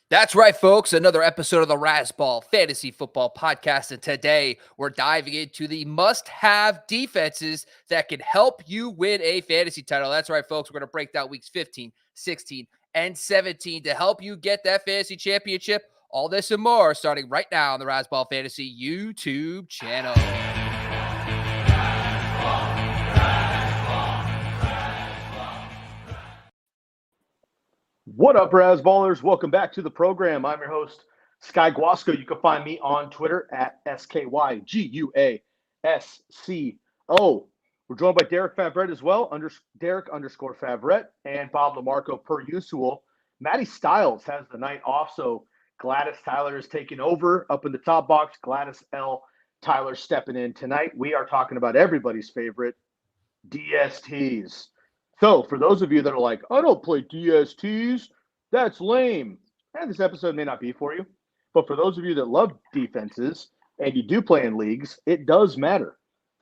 That's right, folks. Another episode of the Razzball Fantasy Football Podcast. And today we're diving into the must-have defenses that can help you win a fantasy title. That's right, folks. We're going to break down weeks 15, 16, and 17 to help you get that fantasy championship. All this and more starting right now on the Razzball Fantasy YouTube channel. What up, Razzballers? Welcome back to the program. I'm your host, Sky Guasco. You can find me on Twitter at SKYGUASCO. We're joined by Derek Favret as well, Derek_Favret, and Bob Lamarco per usual. Matty Styles has the night off, so Gladys Tyler is taking over up in the top box. Gladys L. Tyler stepping in tonight. We are talking about everybody's favorite, DSTs. So for those of you that are like, I don't play DSTs, that's lame. And this episode may not be for you. But for those of you that love defenses and you do play in leagues, it does matter.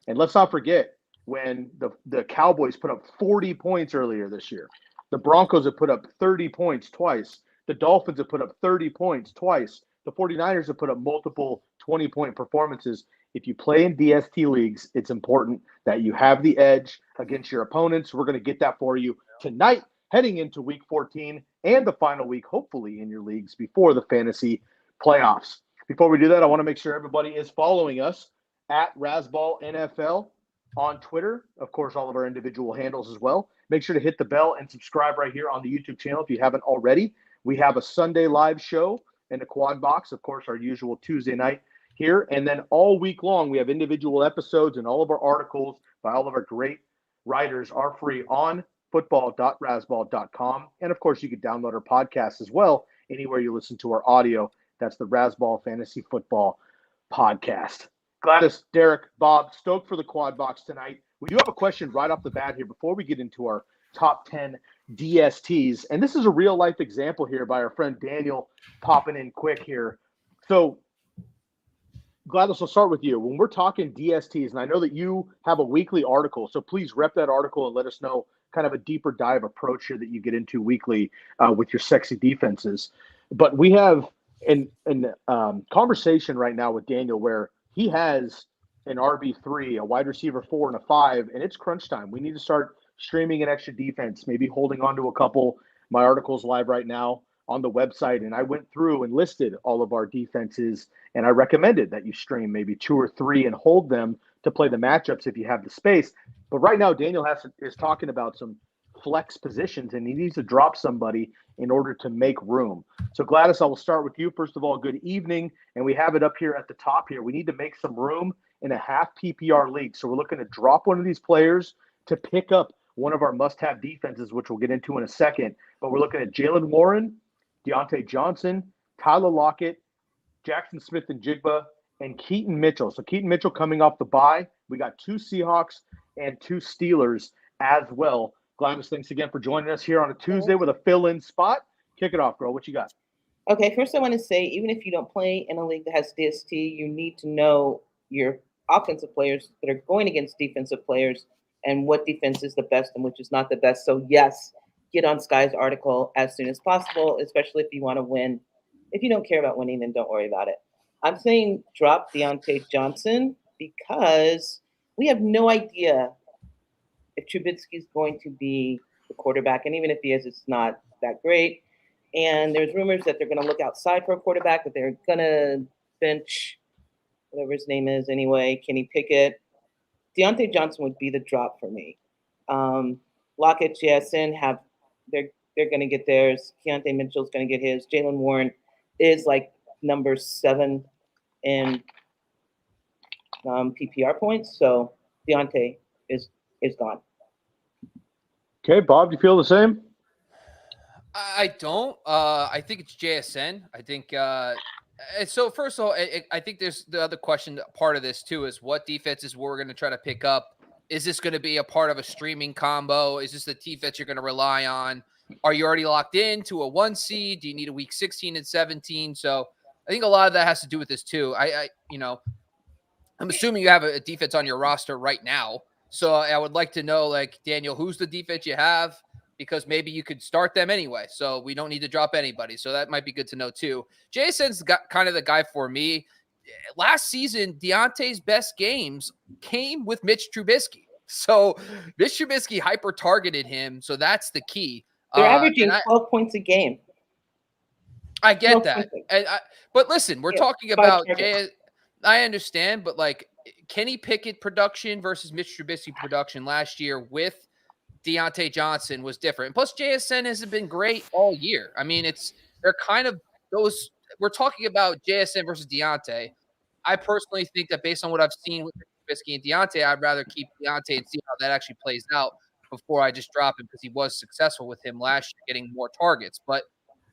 And let's not forget when the Cowboys put up 40 points earlier this year. The Broncos have put up 30 points twice. The Dolphins have put up 30 points twice. The 49ers have put up multiple 20-point performances. If you play in DST leagues, it's important that you have the edge against your opponents. We're going to get that for you tonight, heading into week 14 and the final week, hopefully, in your leagues before the fantasy playoffs. Before we do that, I want to make sure everybody is following us at Razzball NFL on Twitter. Of course, all of our individual handles as well. Make sure to hit the bell and subscribe right here on the YouTube channel if you haven't already. We have a Sunday live show in the Quad Box, of course, our usual Tuesday night here. And then all week long, we have individual episodes, and all of our articles by all of our great writers are free on football.razzball.com. And of course, you can download our podcast as well anywhere you listen to our audio. That's the Razzball Fantasy Football Podcast. Gladys, Derek, Bob, stoked for the Quad Box tonight. We do have a question right off the bat here before we get into our top 10 DSTs. And this is a real life example here by our friend Daniel popping in quick here. So Gladys, I'll start with you. When we're talking DSTs, and I know that you have a weekly article, so please rep that article and let us know kind of a deeper dive approach here that you get into weekly with your sexy defenses. But we have an conversation right now with Daniel where he has an RB3, a wide receiver 4, and a 5, and it's crunch time. We need to start streaming an extra defense, maybe holding on to a couple. My article's live right now on the website, and I went through and listed all of our defenses, and I recommended that you stream maybe 2 or 3 and hold them to play the matchups if you have the space. But right now, Daniel is talking about some flex positions, and he needs to drop somebody in order to make room. So Gladys, I will start with you. First of all, good evening, and we have it up here at the top here. We need to make some room in a half PPR league. So we're looking to drop one of these players to pick up one of our must-have defenses, which we'll get into in a second. But we're looking at Jaylen Warren, Deontay Johnson, Tyler Lockett, Jackson Smith and Jigba, and Keaton Mitchell. So Keaton Mitchell coming off the bye. We got 2 Seahawks and 2 Steelers as well. Gladys, thanks again for joining us here on a Tuesday with a fill-in spot. Kick it off, girl. What you got? Okay, first I want to say, even if you don't play in a league that has DST, you need to know your offensive players that are going against defensive players and what defense is the best and which is not the best. So yes, get on Sky's article as soon as possible, especially if you want to win. If you don't care about winning, then don't worry about it. I'm saying drop Deontay Johnson because we have no idea if Trubisky is going to be the quarterback. And even if he is, it's not that great. And there's rumors that they're going to look outside for a quarterback, that they're going to bench whatever his name is anyway, Kenny Pickett. Deontay Johnson would be the drop for me. Lockett, JSN they're going to get theirs. Keontae Mitchell's going to get his. Jaylen Warren is like number 7 in PPR points. So Deontay is gone. Okay, Bob, do you feel the same? I don't. I think it's JSN. I think so. First of all, I think there's the other question. Part of this too is what defenses we're going to try to pick up. Is this going to be a part of a streaming combo? Is this the defense you're going to rely on? Are you already locked into a 1 seed? Do you need a week 16 and 17? So I think a lot of that has to do with this too. I'm assuming you have a defense on your roster right now. So I would like to know, like, Daniel, who's the defense you have? because maybe you could start them anyway. So we don't need to drop anybody. So that might be good to know too. JSN's got kind of the guy for me. Last season, Deontay's best games came with Mitch Trubisky. So Mitch Trubisky hyper targeted him. So that's the key. They're averaging 12 points a game. I get that. But listen, we're talking about I understand, but like Kenny Pickett production versus Mitch Trubisky production last year with Deontay Johnson was different. And plus, JSN hasn't been great all year. I mean, they're kind of those. We're talking about JSN versus Deontay. I personally think that based on what I've seen with Trubisky and Deontay, I'd rather keep Deontay and see how that actually plays out before I just drop him because he was successful with him last year getting more targets. But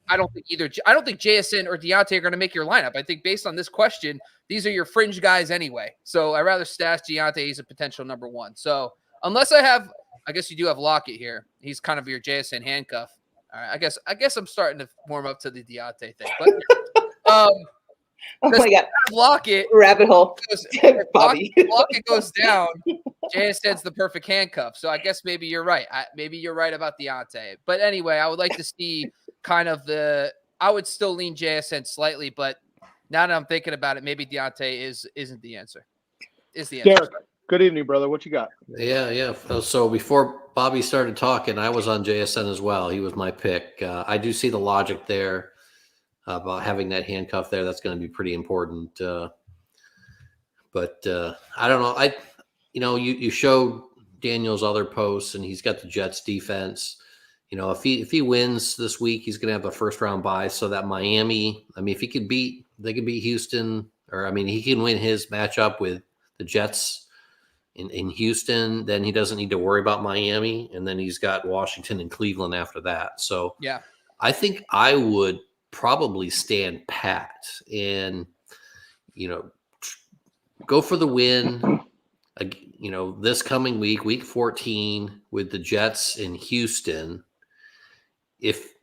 I don't think JSN or Deontay are going to make your lineup. I think based on this question, these are your fringe guys anyway. So I'd rather stash Deontay. He's a potential number one. So unless I guess you do have Lockett here. He's kind of your JSN handcuff. All right. I guess I'm starting to warm up to the Deontay thing. But oh my God. Lockett. Rabbit hole. Lockett goes down. JSN's the perfect handcuff. So I guess maybe you're right. Maybe you're right about Deontay. But anyway, I would like to see kind of I would still lean JSN slightly, but now that I'm thinking about it, maybe Deontay isn't the answer. Is the answer. Derek, good evening, brother. What you got? Yeah. So before Bobby started talking, I was on JSN as well. He was my pick. I do see the logic there about having that handcuff there. That's going to be pretty important. But I don't know. You showed Daniel's other posts, and he's got the Jets defense. If he wins this week, he's going to have a first round bye. So that Miami, if they can beat Houston, he can win his matchup with the Jets in Houston, then he doesn't need to worry about Miami. And then he's got Washington and Cleveland after that. So yeah, I think I would probably stand pat and, go for the win. This coming week 14 with the Jets in Houston. If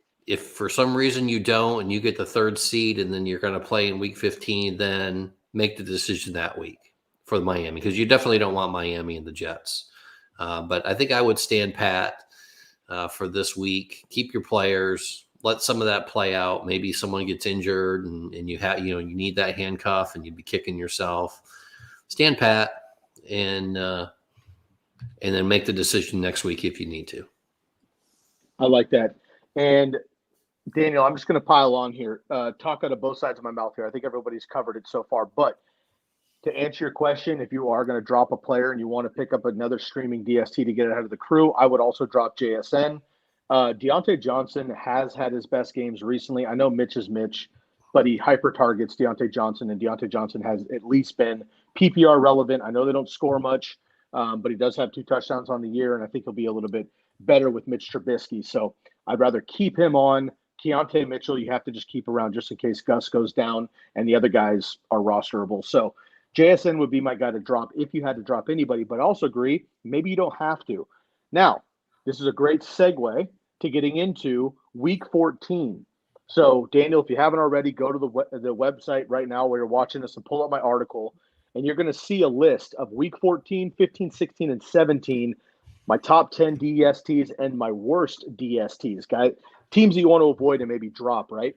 for some reason you don't and you get the third seed and then you're going to play in week 15, then make the decision that week for the Miami, because you definitely don't want Miami and the Jets. But I think I would stand pat for this week. Keep your players. Let some of that play out. Maybe someone gets injured and you need that handcuff and you'd be kicking yourself. Stand pat and then make the decision next week if you need to. I like that. And Daniel, I'm just going to pile on here, talk out of both sides of my mouth here. I think everybody's covered it so far. But to answer your question, if you are going to drop a player and you want to pick up another streaming DST to get ahead of the crew, I would also drop JSN. Deontay Johnson has had his best games recently. I know Mitch is Mitch, but he hyper targets Deontay Johnson, and Deontay Johnson has at least been PPR relevant. I know they don't score much, but he does have 2 touchdowns on the year, and I think he'll be a little bit better with Mitch Trubisky. So I'd rather keep him on. Keontae Mitchell, you have to just keep around just in case Gus goes down and the other guys are rosterable. So JSN would be my guy to drop if you had to drop anybody, but I also agree, maybe you don't have to. Now, this is a great segue to getting into week 14. So, Daniel, if you haven't already, go to the website right now where you're watching this and pull up my article, and you're going to see a list of week 14, 15, 16, and 17, my top 10 DSTs and my worst DSTs, guys. Teams that you want to avoid and maybe drop, right?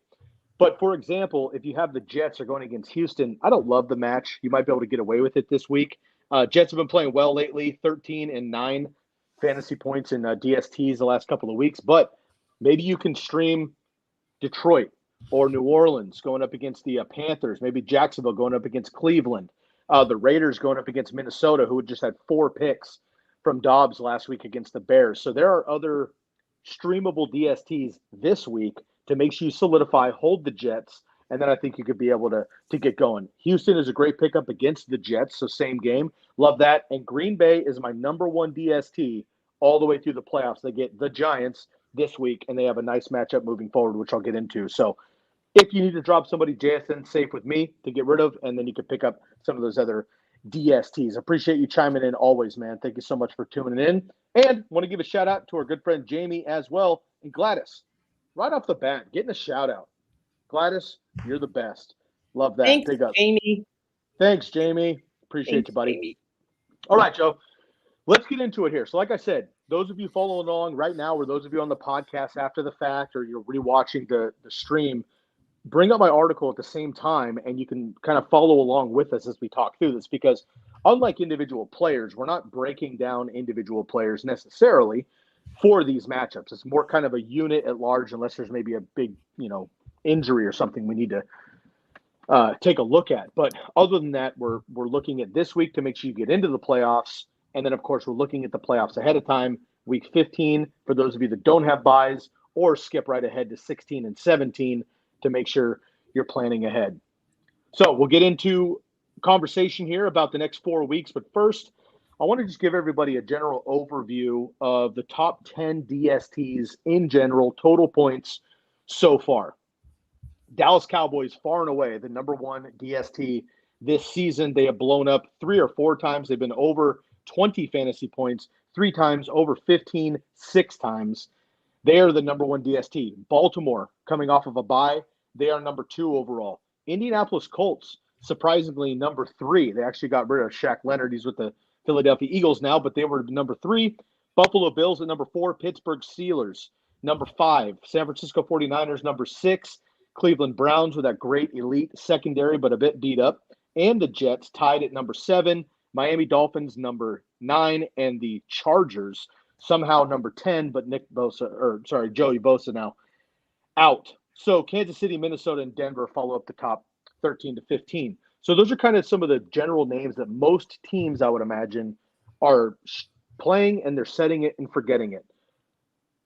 But, for example, if you have the Jets are going against Houston, I don't love the match. You might be able to get away with it this week. Jets have been playing well lately, 13-9 fantasy points in DSTs the last couple of weeks. But maybe you can stream Detroit or New Orleans going up against the Panthers, maybe Jacksonville going up against Cleveland, the Raiders going up against Minnesota, who just had 4 picks from Dobbs last week against the Bears. So there are other streamable DSTs this week to make sure you solidify, hold the Jets, and then I think you could be able to get going. Houston is a great pickup against the Jets, so same game. Love that. And Green Bay is my number 1 DST all the way through the playoffs. They get the Giants this week, and they have a nice matchup moving forward, which I'll get into. So if you need to drop somebody, JSN safe with me to get rid of, and then you can pick up some of those other DSTs. Appreciate you chiming in always, man. Thank you so much for tuning in. And want to give a shout out to our good friend Jamie as well, and Gladys. Right off the bat, getting a shout out. Gladys, you're the best. Love that. Thanks, Big up. Jamie. Thanks, Jamie. Appreciate you, buddy. Jamie. All right, Joe. Let's get into it here. So like I said, those of you following along right now, or those of you on the podcast after the fact, or you're rewatching the stream, bring up my article at the same time, and you can kind of follow along with us as we talk through this, because unlike individual players, we're not breaking down individual players necessarily for these matchups. It's more kind of a unit at large, unless there's maybe a big, injury or something we need to take a look at. But other than that, we're looking at this week to make sure you get into the playoffs. And then, of course, we're looking at the playoffs ahead of time, week 15, for those of you that don't have buys, or skip right ahead to 16 and 17 to make sure you're planning ahead. So we'll get into conversation here about the next 4 weeks. But first, I want to just give everybody a general overview of the top 10 DSTs in general, total points so far. Dallas Cowboys, far and away, the number one DST this season. They have blown up 3 or 4 times. They've been over 20 fantasy points 3 times, over 15 6 times. They are the number one DST. Baltimore, coming off of a bye, they are number 2 overall. Indianapolis Colts, surprisingly, number 3. They actually got rid of Shaq Leonard. He's with the Philadelphia Eagles now, but they were number 3. Buffalo Bills at number 4. Pittsburgh Steelers, number 5. San Francisco 49ers, number 6. Cleveland Browns with that great elite secondary, but a bit beat up. And the Jets tied at number 7. Miami Dolphins, number 9. And the Chargers, somehow number 10, but Joey Bosa now out. So Kansas City, Minnesota, and Denver follow up the top 13 to 15. So those are kind of some of the general names that most teams, I would imagine, are playing, and they're setting it and forgetting it.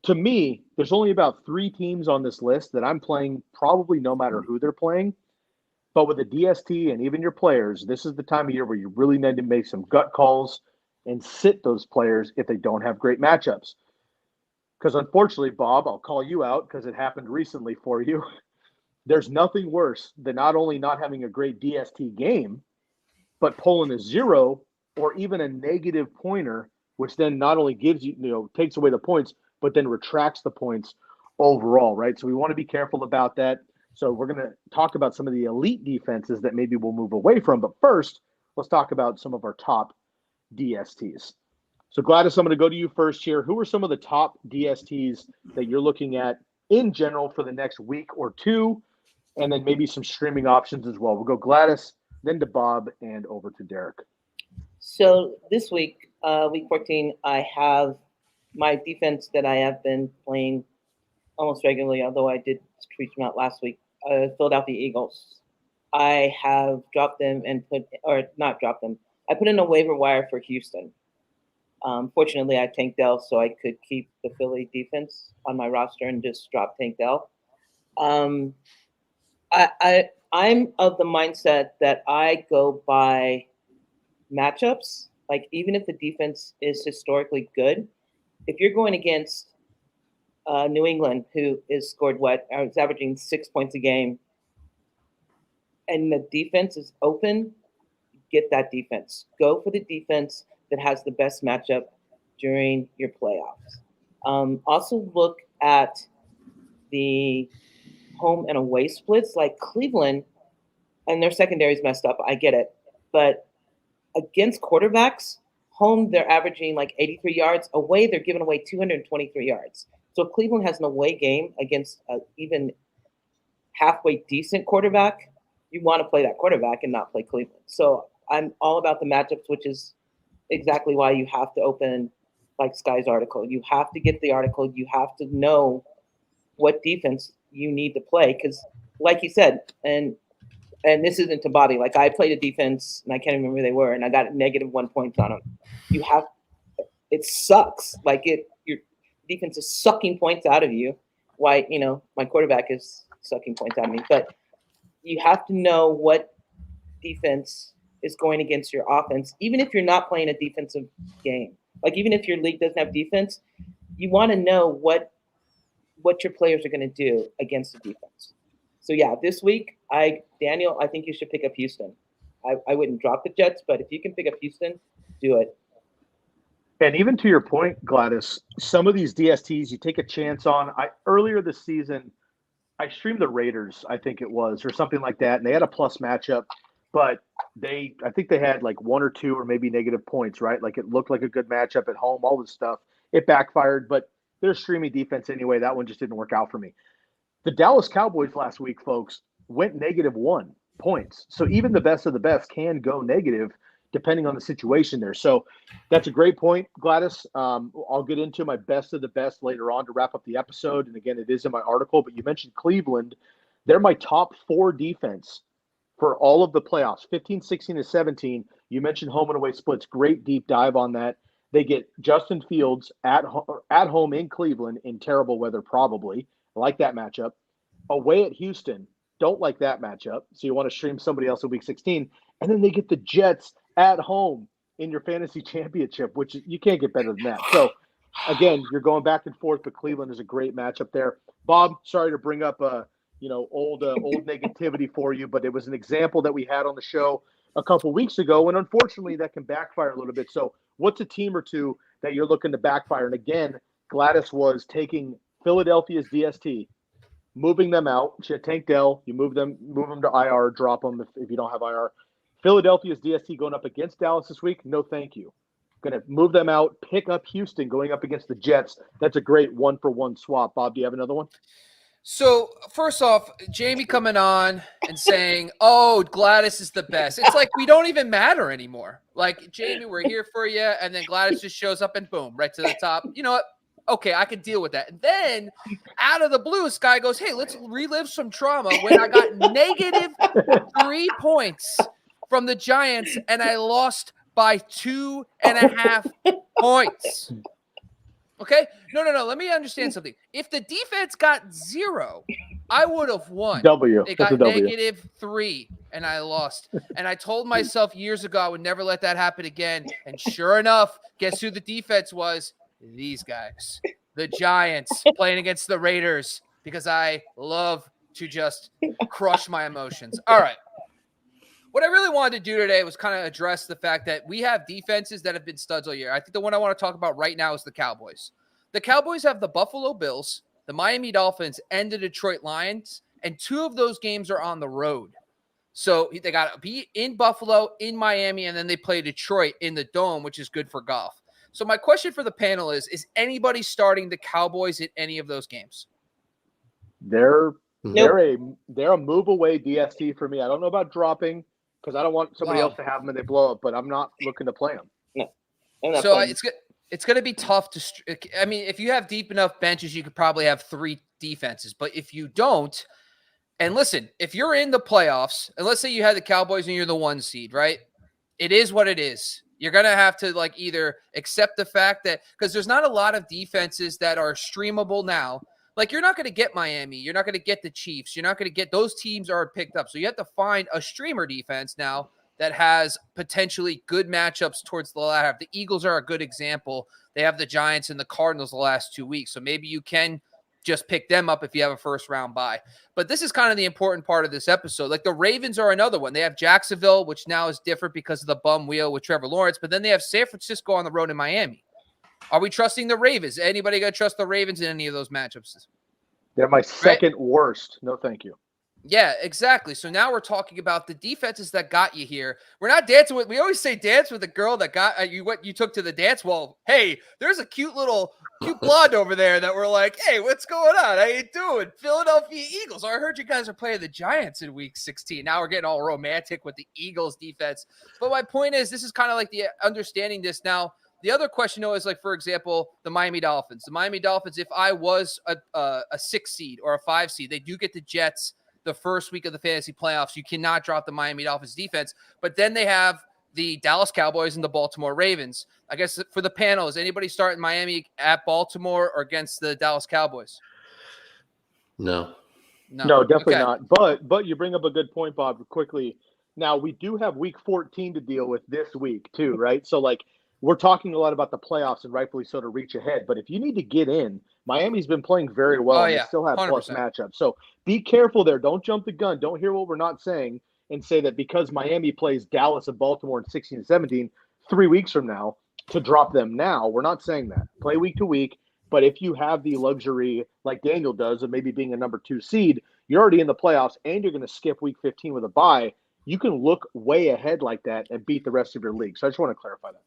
To me, there's only about 3 teams on this list that I'm playing probably no matter who they're playing. But with the DST and even your players, this is the time of year where you really need to make some gut calls and sit those players if they don't have great matchups. Because unfortunately, Bob, I'll call you out because it happened recently for you. There's nothing worse than not only not having a great DST game, but pulling a 0 or even a negative pointer, which then not only gives you, takes away the points, but then retracts the points overall, right? So we want to be careful about that. So we're going to talk about some of the elite defenses that maybe we'll move away from. But first, let's talk about some of our top DSTs. So Gladys, I'm going to go to you first here. Who are some of the top DSTs that you're looking at in general for the next week or 2? And then maybe some streaming options as well. We'll go Gladys, then to Bob, and over to Derek. So this week, week 14, I have my defense that I have been playing almost regularly, although I did tweet them out last week. Philadelphia Eagles. I have dropped them and not dropped them. I put in a waiver wire for Houston. Fortunately, I tanked Dell, so I could keep the Philly defense on my roster and just drop Tank Dell. I'm of the mindset that I go by matchups. Like, even if the defense is historically good, if you're going against New England, who is averaging 6 points a game, and the defense is open, get that defense. Go for the defense that has the best matchup during your playoffs. Also look at the home and away splits, like Cleveland, and their secondary is messed up. I get it. But against quarterbacks, home, they're averaging like 83 yards. Away, they're giving away 223 yards. So if Cleveland has an away game against even halfway decent quarterback, you want to play that quarterback and not play Cleveland. So I'm all about the matchups, which is exactly why you have to open like Sky's article. You have to get the article. You have to know what defense you need to play. Because like you said, and this isn't to Bobby, like I played a defense and I can't remember who they were, and I got -1 points on them. It sucks. Like your defense is sucking points out of you. Why, my quarterback is sucking points out of me. But you have to know what defense is going against your offense, even if you're not playing a defensive game. Like, even if your league doesn't have defense, you want to know what your players are going to do against the defense. So, yeah, this week, Daniel, I think you should pick up Houston. I wouldn't drop the Jets, but if you can pick up Houston, do it. And even to your point, Gladys, some of these DSTs you take a chance on. Earlier this season, I streamed the Raiders, I think it was, or something like that, and they had a plus matchup, but I think they had like 1 or 2 or maybe negative points, right? Like, it looked like a good matchup at home, all this stuff. it backfired, but they're streaming defense anyway. That one just didn't work out for me. The Dallas Cowboys last week, folks, went -1 points. So even the best of the best can go negative depending on the situation there. So that's a great point, Gladys. I'll get into my best of the best later on to wrap up the episode. And again, it is in my article, but you mentioned Cleveland. They're my top 4 defense for all of the playoffs, 15, 16, and 17. You mentioned home and away splits. Great deep dive on that. They get Justin Fields at home in Cleveland in terrible weather, probably. I like that matchup. Away at Houston, don't like that matchup. So you want to stream somebody else in week 16. And then they get the Jets at home in your fantasy championship, which you can't get better than that. So, again, you're going back and forth, but Cleveland is a great matchup there. Bob, sorry to bring up old negativity for you, but it was an example that we had on the show a couple weeks ago, and unfortunately that can backfire a little bit. So what's a team or two that you're looking to backfire? And again, Gladys was taking Philadelphia's DST, moving them out. She had Tank Dell. You move them to IR, drop them if you don't have IR. Philadelphia's DST going up against Dallas this week. No, thank you. Going to move them out, pick up Houston going up against the Jets. That's a great 1-for-1 swap. Bob, do you have another one? So first off, Jamie coming on and saying, "Oh, Gladys is the best." It's like we don't even matter anymore. Like, Jamie, we're here for you, and then Gladys just shows up and boom, right to the top. You know what? Okay, I can deal with that. And then out of the blue, Sky goes, "Hey, let's relive some trauma when I got -3 points from the Giants and I lost by 2.5 points." Okay? No. Let me understand something. If the defense got 0, I would have won. W. It got -3, and I lost. And I told myself years ago I would never let that happen again. And sure enough, guess who the defense was? These guys. The Giants playing against the Raiders, because I love to just crush my emotions. All right. What I really wanted to do today was kind of address the fact that we have defenses that have been studs all year. I think the one I want to talk about right now is the Cowboys. The Cowboys have the Buffalo Bills, the Miami Dolphins, and the Detroit Lions, and 2 of those games are on the road. So they got to be in Buffalo, in Miami, and then they play Detroit in the Dome, which is good for golf. So my question for the panel is anybody starting the Cowboys in any of those games? They're a move away DST for me. I don't know about dropping, because I don't want somebody else to have them and they blow up, but I'm not looking to play them. No. So it's going to be tough to – I mean, if you have deep enough benches, you could probably have 3 defenses. But if you don't – and listen, if you're in the playoffs, and let's say you had the Cowboys and you're the 1 seed, right? It is what it is. You're going to have to either accept the fact that – because there's not a lot of defenses that are streamable now. Like, you're not going to get Miami. You're not going to get the Chiefs. You're not going to get – those teams are picked up. So you have to find a streamer defense now that has potentially good matchups towards the latter half. The Eagles are a good example. They have the Giants and the Cardinals the last 2 weeks. So maybe you can just pick them up if you have a first-round bye. But this is kind of the important part of this episode. Like, the Ravens are another one. They have Jacksonville, which now is different because of the bum wheel with Trevor Lawrence. But then they have San Francisco on the road in Miami. Are we trusting the Ravens? Anybody going to trust the Ravens in any of those matchups? They're my second worst. No, thank you. Yeah, exactly. So now we're talking about the defenses that got you here. We're not dancing with – we always say dance with the girl that got you what you took to the dance. Well, hey, there's a cute blonde over there that we're like, hey, what's going on? How you doing? Philadelphia Eagles. I heard you guys are playing the Giants in week 16. Now we're getting all romantic with the Eagles defense. But my point is, this is kind of like the understanding this now. The other question, though, is like, for example, the Miami Dolphins. The Miami Dolphins, if I was a 6 seed or a 5 seed, they do get the Jets the first week of the fantasy playoffs. You cannot drop the Miami Dolphins defense. But then they have the Dallas Cowboys and the Baltimore Ravens. I guess for the panel, is anybody starting Miami at Baltimore or against the Dallas Cowboys? No, definitely not. But you bring up a good point, Bob, quickly. Now, we do have week 14 to deal with this week too, right? So, like, we're talking a lot about the playoffs and rightfully so to reach ahead. But if you need to get in, Miami's been playing very well. And they still have 100%. Plus matchups. So be careful there. Don't jump the gun. Don't hear what we're not saying and say that because Miami plays Dallas and Baltimore in 16 and 17 3 weeks from now to drop them now. We're not saying that. Play week to week. But if you have the luxury like Daniel does of maybe being a number 2 seed, you're already in the playoffs and you're going to skip week 15 with a bye. You can look way ahead like that and beat the rest of your league. So I just want to clarify that.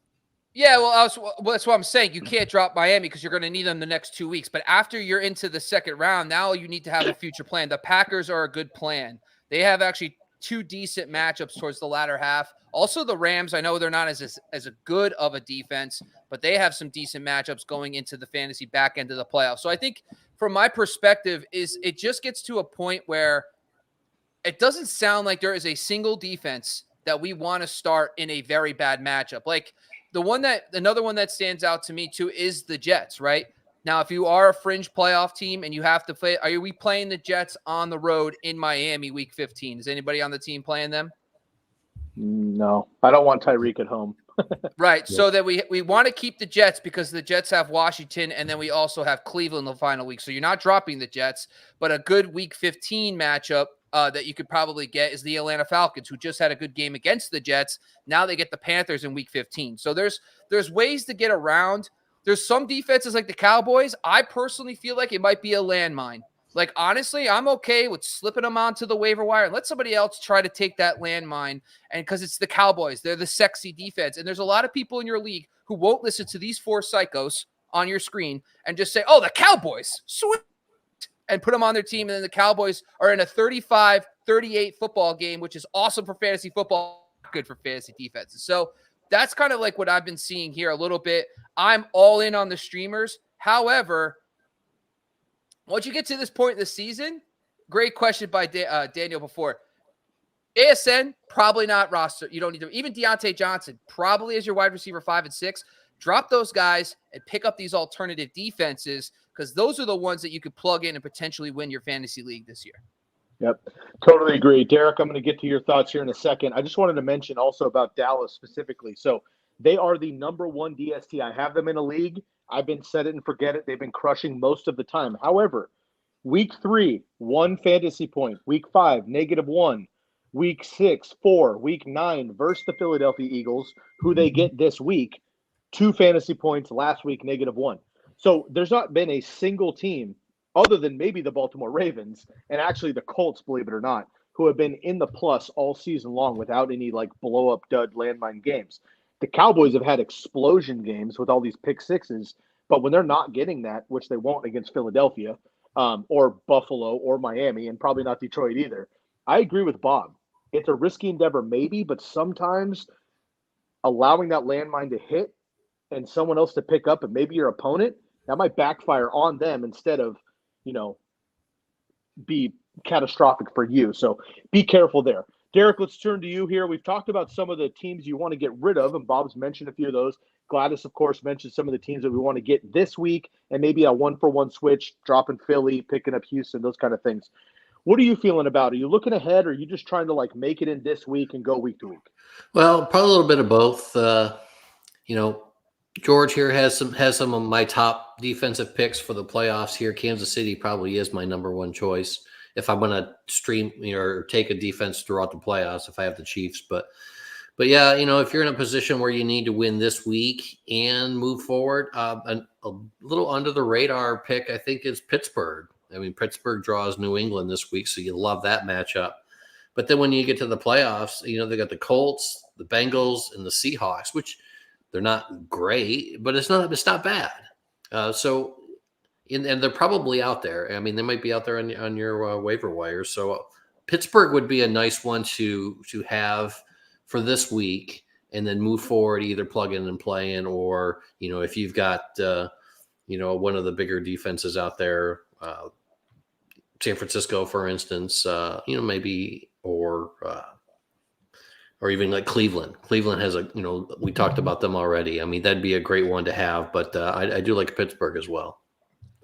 Yeah, well, that's what I'm saying. You can't drop Miami because you're going to need them the next 2 weeks. But after you're into the second round, now you need to have a future plan. The Packers are a good plan. They have actually 2 decent matchups towards the latter half. Also, the Rams, I know they're not as a good of a defense, but they have some decent matchups going into the fantasy back end of the playoffs. So I think from my perspective is it just gets to a point where it doesn't sound like there is a single defense that we want to start in a very bad matchup. Like another one that stands out to me too is the Jets, right? Now, if you are a fringe playoff team and you have to play, are we playing the Jets on the road in Miami week 15? Is anybody on the team playing them? No, I don't want Tyreek at home. Right. Yeah. So that we want to keep the Jets because the Jets have Washington and then we also have Cleveland the final week. So you're not dropping the Jets, but a good week 15 matchup that you could probably get is the Atlanta Falcons, who just had a good game against the Jets. Now they get the Panthers in week 15. So there's ways to get around. There's some defenses like the Cowboys. I personally feel like it might be a landmine. Like, honestly, I'm okay with slipping them onto the waiver wire and let somebody else try to take that landmine. And because it's the Cowboys, they're the sexy defense. And there's a lot of people in your league who won't listen to these 4 psychos on your screen and just say, oh, the Cowboys, sweet, and put them on their team. And then the Cowboys are in a 35-38 football game, which is awesome for fantasy football, good for fantasy defenses. So that's kind of like what I've been seeing here a little bit. I'm all in on the streamers. However, once you get to this point in the season, great question by Daniel before. ASN, probably not roster. You don't need to. Even Deontay Johnson, probably as your wide receiver 5 and 6. Drop those guys and pick up these alternative defenses because those are the ones that you could plug in and potentially win your fantasy league this year. Yep, totally agree. Derek, I'm going to get to your thoughts here in a second. I just wanted to mention also about Dallas specifically. So they are the number 1 DST. I have them in a league. I've been set it and forget it. They've been crushing most of the time. However, week 3, 1 fantasy point. Week 5, -1. Week 6, 4. Week 9 versus the Philadelphia Eagles, who they get this week, 2 fantasy points. Last week, -1. So there's not been a single team other than maybe the Baltimore Ravens and actually the Colts, believe it or not, who have been in the plus all season long without any like blow up dud landmine games. The Cowboys have had explosion games with all these pick sixes, but when they're not getting that, which they won't against Philadelphia or Buffalo or Miami, and probably not Detroit either, I agree with Bob. It's a risky endeavor maybe, but sometimes allowing that landmine to hit and someone else to pick up and maybe your opponent, that might backfire on them instead of, be catastrophic for you. So be careful there. Derek, let's turn to you here. We've talked about some of the teams you want to get rid of, and Bob's mentioned a few of those. Gladys, of course, mentioned some of the teams that we want to get this week, and maybe a 1-for-1 switch, dropping Philly, picking up Houston, those kind of things. What are you feeling about? Are you looking ahead, or are you just trying to make it in this week and go week to week? Well, probably a little bit of both. George here has some of my top defensive picks for the playoffs here. Kansas City probably is my number 1 choice if I'm going to stream or take a defense throughout the playoffs if I have the Chiefs. But yeah, if you're in a position where you need to win this week and move forward, a little under the radar pick I think is Pittsburgh. I mean, Pittsburgh draws New England this week, so you love that matchup. But then when you get to the playoffs, they got the Colts, the Bengals, and the Seahawks, which they're not great, but it's not bad. And they're probably out there. I mean, they might be out there on your waiver wire. So Pittsburgh would be a nice one to have for this week, and then move forward, either plug in and play in, or if you've got one of the bigger defenses out there, San Francisco, for instance, maybe or even like Cleveland. Cleveland has we talked about them already. I mean, that'd be a great one to have, but I do like Pittsburgh as well.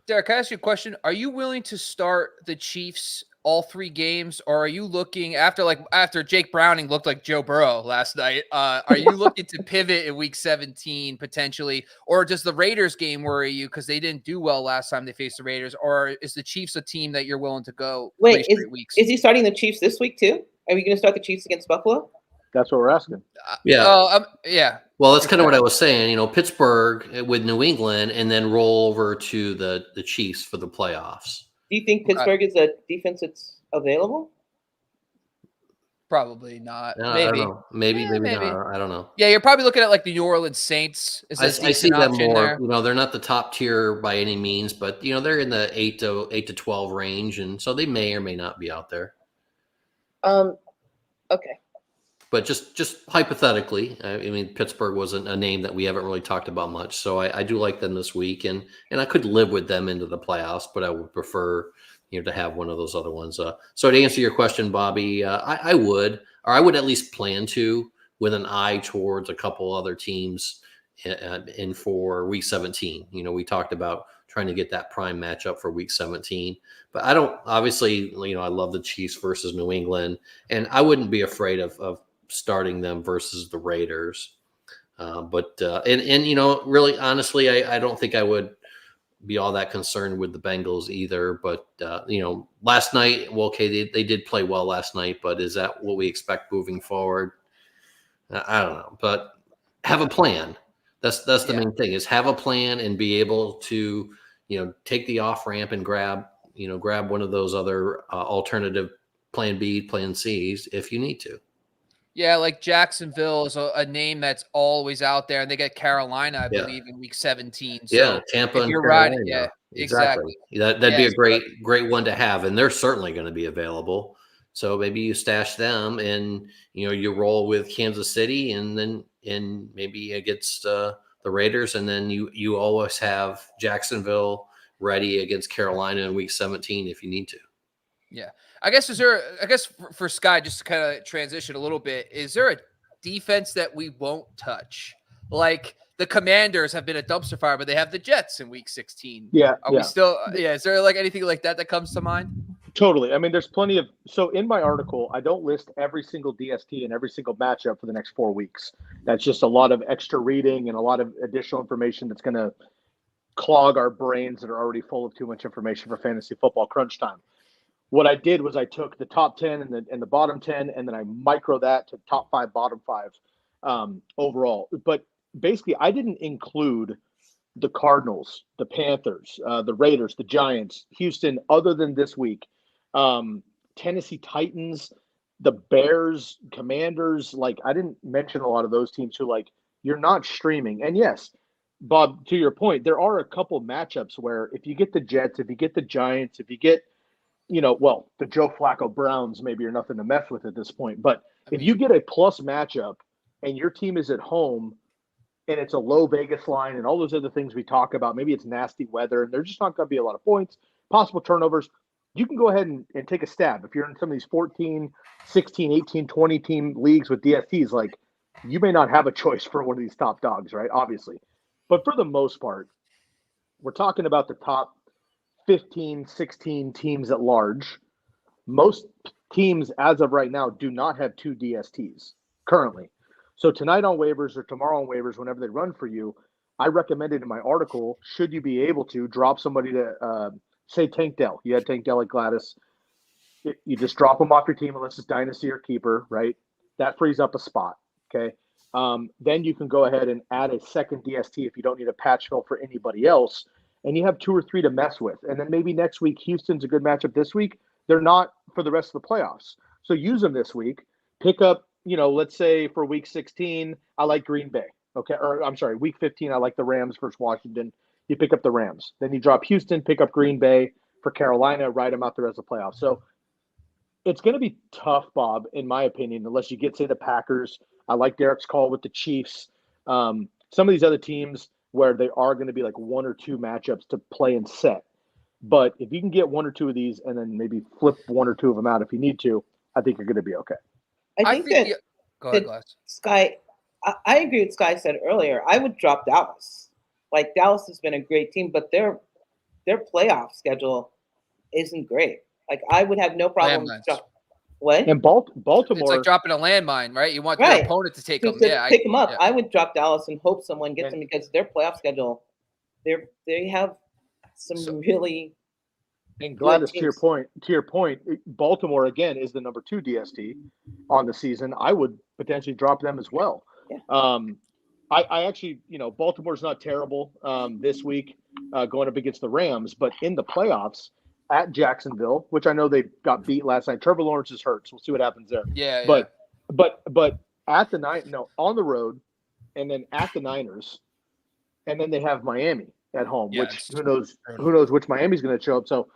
Derek, can I ask you a question? Are you willing to start the Chiefs all 3 games, or are you looking after Jake Browning looked like Joe Burrow last night? Are you looking to pivot in week 17 potentially, or does the Raiders game worry you because they didn't do well last time they faced the Raiders, or is the Chiefs a team that you're willing to go? Wait, is he starting the Chiefs this week too? Are we going to start the Chiefs against Buffalo? That's what we're asking. Yeah. Yeah. Well, that's kind of what I was saying. Pittsburgh with New England, and then roll over to the Chiefs for the playoffs. Do you think Pittsburgh is a defense that's available? Probably not. I don't Maybe. know. Maybe, Yeah, maybe maybe. not. I don't know. Yeah, you're probably looking at like the New Orleans Saints is a I see decent them option more. there. You know, they're not the top tier by any means, but you know they're in the 8 to 12 range, and so they may or may not be out there. Okay. But just hypothetically, I mean, Pittsburgh wasn't a name that we haven't really talked about much, so I do like them this week, and I could live with them into the playoffs, but I would prefer to have one of those other ones. So to answer your question, Bobby, I would, or I would at least plan to, with an eye towards a couple other teams in for Week 17. You know, we talked about trying to get that prime matchup for Week 17. But I don't, obviously, I love the Chiefs versus New England, and I wouldn't be afraid of starting them versus the Raiders. Really, honestly, I don't think I would be all that concerned with the Bengals either. But, last night, well, okay, they did play well last night, but is that what we expect moving forward? I don't know, but have a plan. That's the main thing, is have a plan and be able to, take the off ramp and grab one of those other alternative plan B, plan C's if you need to. Yeah, like Jacksonville is a name that's always out there, and they get Carolina, I believe, in Week 17. So Tampa and you're Carolina. right. Yeah, exactly. That'd be a great one to have, and they're certainly going to be available. So maybe you stash them, and you roll with Kansas City, and maybe against the Raiders, and then you always have Jacksonville ready against Carolina in Week 17 if you need to. Yeah. I guess for Sky, just to kind of transition a little bit, is there a defense that we won't touch? Like the Commanders have been a dumpster fire, but they have the Jets in Week 16. We still? Is there like anything like that comes to mind? Totally. I mean, there's plenty of. So in my article, I don't list every single DST and every single matchup for the next 4 weeks. That's just a lot of extra reading and a lot of additional information that's going to clog our brains that are already full of too much information for fantasy football crunch time. What I did was I took the top 10 and the bottom 10, and then I micro that to top 5, bottom 5 overall. But basically, I didn't include the Cardinals, the Panthers, the Raiders, the Giants, Houston, other than this week. Tennessee Titans, the Bears, Commanders. Like, I didn't mention a lot of those teams who, like, you're not streaming. And yes, Bob, to your point, there are a couple matchups where if you get the Jets, if you get the Giants, if you get the Joe Flacco Browns, maybe you're nothing to mess with at this point. But if you get a plus matchup and your team is at home and it's a low Vegas line and all those other things we talk about, maybe it's nasty weather and there's just not going to be a lot of points, possible turnovers, you can go ahead and take a stab. If you're in some of these 14, 16, 18, 20 team leagues with DSTs, like, you may not have a choice for one of these top dogs, right? Obviously. But for the most part, we're talking about the top 15, 16 teams at large. Most teams as of right now do not have 2 DSTs currently. So tonight on waivers or tomorrow on waivers, whenever they run for you, I recommended in my article, should you be able to drop somebody to, say Tank Dell. You had Tank Dell at Gladys. You just drop them off your team unless it's Dynasty or Keeper, right? That frees up a spot, okay? Then you can go ahead and add a second DST if you don't need a patch fill for anybody else. And you have 2 or 3 to mess with. And then maybe next week, Houston's a good matchup this week. They're not for the rest of the playoffs. So use them this week. Pick up, let's say for week 16, I like Green Bay. Okay. Or I'm sorry, week 15, I like the Rams versus Washington. You pick up the Rams. Then you drop Houston, pick up Green Bay for Carolina, ride them out the rest of the playoffs. So it's going to be tough, Bob, in my opinion, unless you get, say, the Packers. I like Derek's call with the Chiefs. Some of these other teams where they are going to be like 1 or 2 matchups to play and set. But if you can get 1 or 2 of these and then maybe flip 1 or 2 of them out if you need to, I think you're going to be okay. I think go ahead, Glass. Sky, I agree with Sky said earlier. I would drop Dallas. Like, Dallas has been a great team, but their playoff schedule isn't great. Like, I would have no problem. What? And Baltimore. It's like dropping a landmine, right? You want your opponent to take them. Pick them up. Yeah. I would drop Dallas and hope someone gets them because their playoff schedule, they have some really. And Gladys, to your point, Baltimore again is the number 2 DST on the season. I would potentially drop them as well. Yeah. I actually, Baltimore's not terrible this week going up against the Rams, but in the playoffs, at Jacksonville, which I know they got beat last night. Trevor Lawrence is hurt, so we'll see what happens there. Yeah, But at the night, no, on the road, and then at the Niners, and then they have Miami at home, Yeah, which who knows which Miami's going to show up. So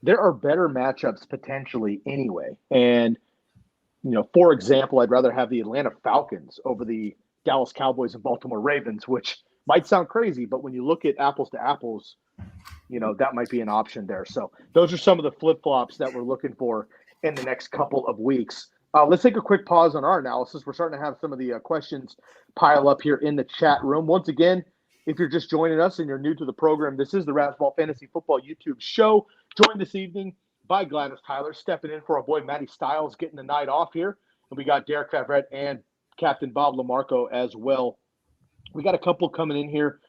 there are better matchups potentially anyway. And for example, I'd rather have the Atlanta Falcons over the Dallas Cowboys and Baltimore Ravens, which might sound crazy, but when you look at apples to apples, that might be an option there. So those are some of the flip-flops that we're looking for in the next couple of weeks. Let's take a quick pause on our analysis. We're starting to have some of the questions pile up here in the chat room. Once again, if you're just joining us and you're new to the program, this is the Razzball Fantasy Football YouTube show. Joined this evening by Gladys Tyler, stepping in for our boy Matty Styles, getting the night off here. And we got Derek Favret and Captain Bob LaMarco as well. We got a couple coming in here.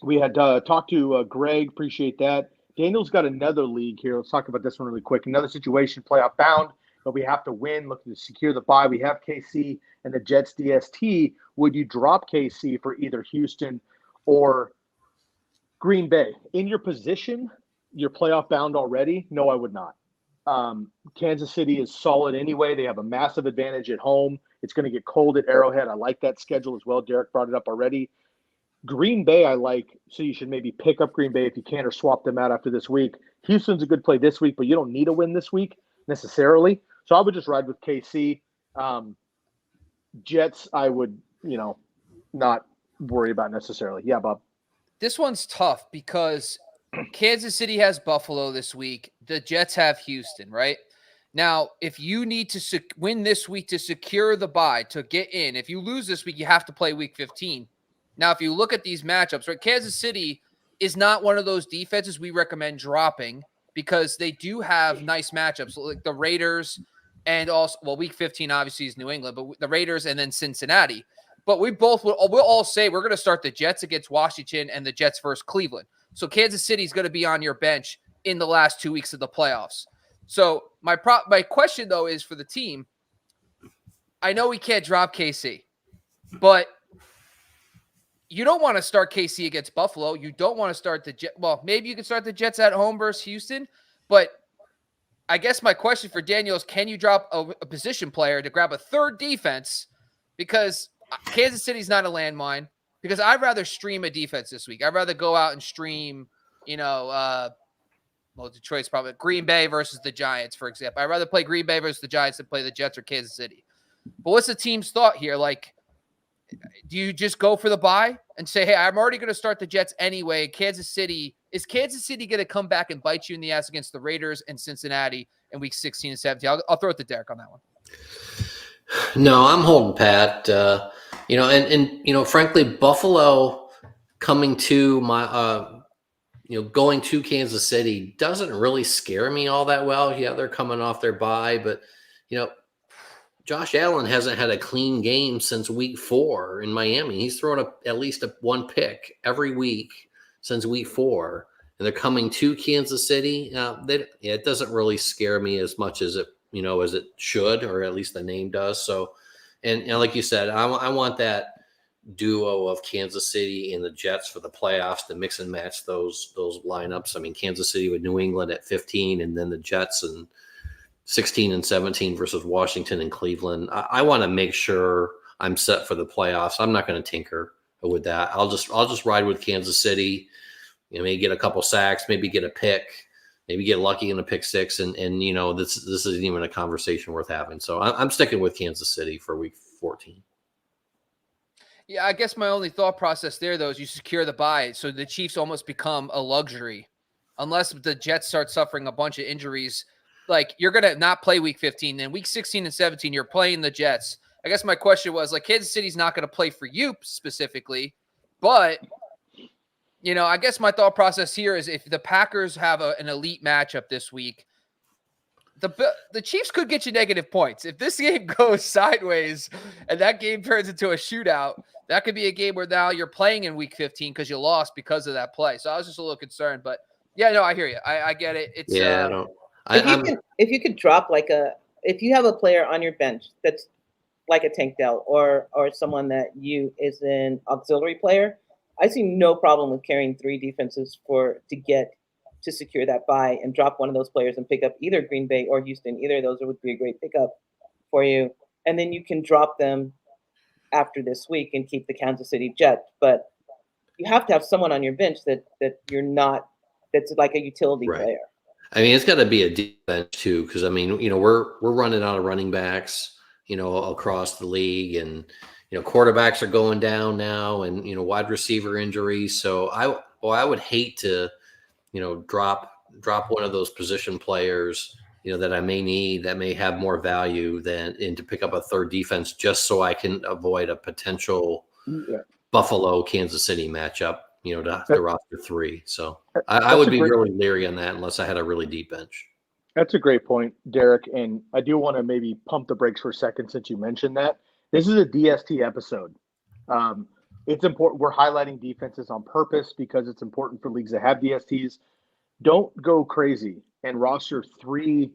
We had talked to Greg. Appreciate that. Daniel's got another league here. Let's talk about this one really quick. Another situation, playoff bound, but we have to win, looking to secure the bye. We have KC and the Jets DST. Would you drop KC for either Houston or Green Bay? In your position, you're playoff bound already? No, I would not. Kansas City is solid anyway. They have a massive advantage at home. It's going to get cold at Arrowhead. I like that schedule as well. Derek brought it up already. Green Bay I like, so you should maybe pick up Green Bay if you can or swap them out after this week. Houston's a good play this week, but you don't need a win this week necessarily. So I would just ride with KC. Jets I would, not worry about necessarily. Yeah, Bob. This one's tough because Kansas City has Buffalo this week. The Jets have Houston, right? Now, if you need to win this week to secure the bye, to get in, if you lose this week, you have to play week 15. Now, if you look at these matchups, right, Kansas City is not one of those defenses we recommend dropping because they do have nice matchups, like the Raiders and also, week 15 obviously is New England, but the Raiders and then Cincinnati. But we'll all say we're going to start the Jets against Washington and the Jets versus Cleveland. So Kansas City is going to be on your bench in the last 2 weeks of the playoffs. So my question, though, is for the team, I know we can't drop KC, but you don't want to start KC against Buffalo. You don't want to start the Jets. Well, maybe you can start the Jets at home versus Houston, but I guess my question for Daniel is, can you drop a position player to grab a third defense? Because Kansas City's not a landmine. Because I'd rather stream a defense this week. I'd rather go out and stream, Detroit's probably Green Bay versus the Giants, for example. I'd rather play Green Bay versus the Giants than play the Jets or Kansas City. But what's the team's thought here? Like, do you just go for the bye and say, hey, I'm already going to start the Jets anyway? Is Kansas City going to come back and bite you in the ass against the Raiders and Cincinnati in week 16 and 17? I'll throw it to Derek on that one. No, I'm holding pat. Frankly, Buffalo coming to my, going to Kansas City doesn't really scare me all that well. Yeah, they're coming off their bye, but, Josh Allen hasn't had a clean game since week 4 in Miami. He's thrown at least one pick every week since week 4, and they're coming to Kansas City. It doesn't really scare me as much as it should, or at least the name does. So, and like you said, I want that duo of Kansas City and the Jets for the playoffs to mix and match those lineups. I mean, Kansas City with New England at 15, and then the Jets and 16 and 17 versus Washington and Cleveland. I want to make sure I'm set for the playoffs. I'm not going to tinker with that. I'll just ride with Kansas City. Maybe get a couple sacks, maybe get a pick, maybe get lucky in a pick 6, and this isn't even a conversation worth having. So I'm sticking with Kansas City for week 14. Yeah, I guess my only thought process there, though, is you secure the bye, so the Chiefs almost become a luxury, unless the Jets start suffering a bunch of injuries. Like, you're going to not play week 15. Then week 16 and 17, you're playing the Jets. I guess my question was, like, Kansas City's not going to play for you specifically. But, I guess my thought process here is if the Packers have an elite matchup this week, the Chiefs could get you negative points. If this game goes sideways and that game turns into a shootout, that could be a game where now you're playing in week 15 because you lost because of that play. So I was just a little concerned. But, yeah, no, I hear you. I get it. It's If you could drop if you have a player on your bench that's like a Tank Dell or someone that is an auxiliary player, I see no problem with carrying 3 defenses to get to secure that bye and drop one of those players and pick up either Green Bay or Houston. Either of those would be a great pickup for you. And then you can drop them after this week and keep the Kansas City Jets. But you have to have someone on your bench that you're not, that's like a utility player. I mean, it's got to be a defense too, because I mean, we're running out of running backs, across the league, and quarterbacks are going down now, and wide receiver injuries. So I would hate to, drop one of those position players, that I may need, that may have more value and to pick up a third defense just so I can avoid a potential Buffalo Kansas City matchup. To roster 3. So I would be really leery on that unless I had a really deep bench. That's a great point, Derek. And I do want to maybe pump the brakes for a second since you mentioned that. This is a DST episode. It's important. We're highlighting defenses on purpose because it's important for leagues that have DSTs. Don't go crazy and roster 3,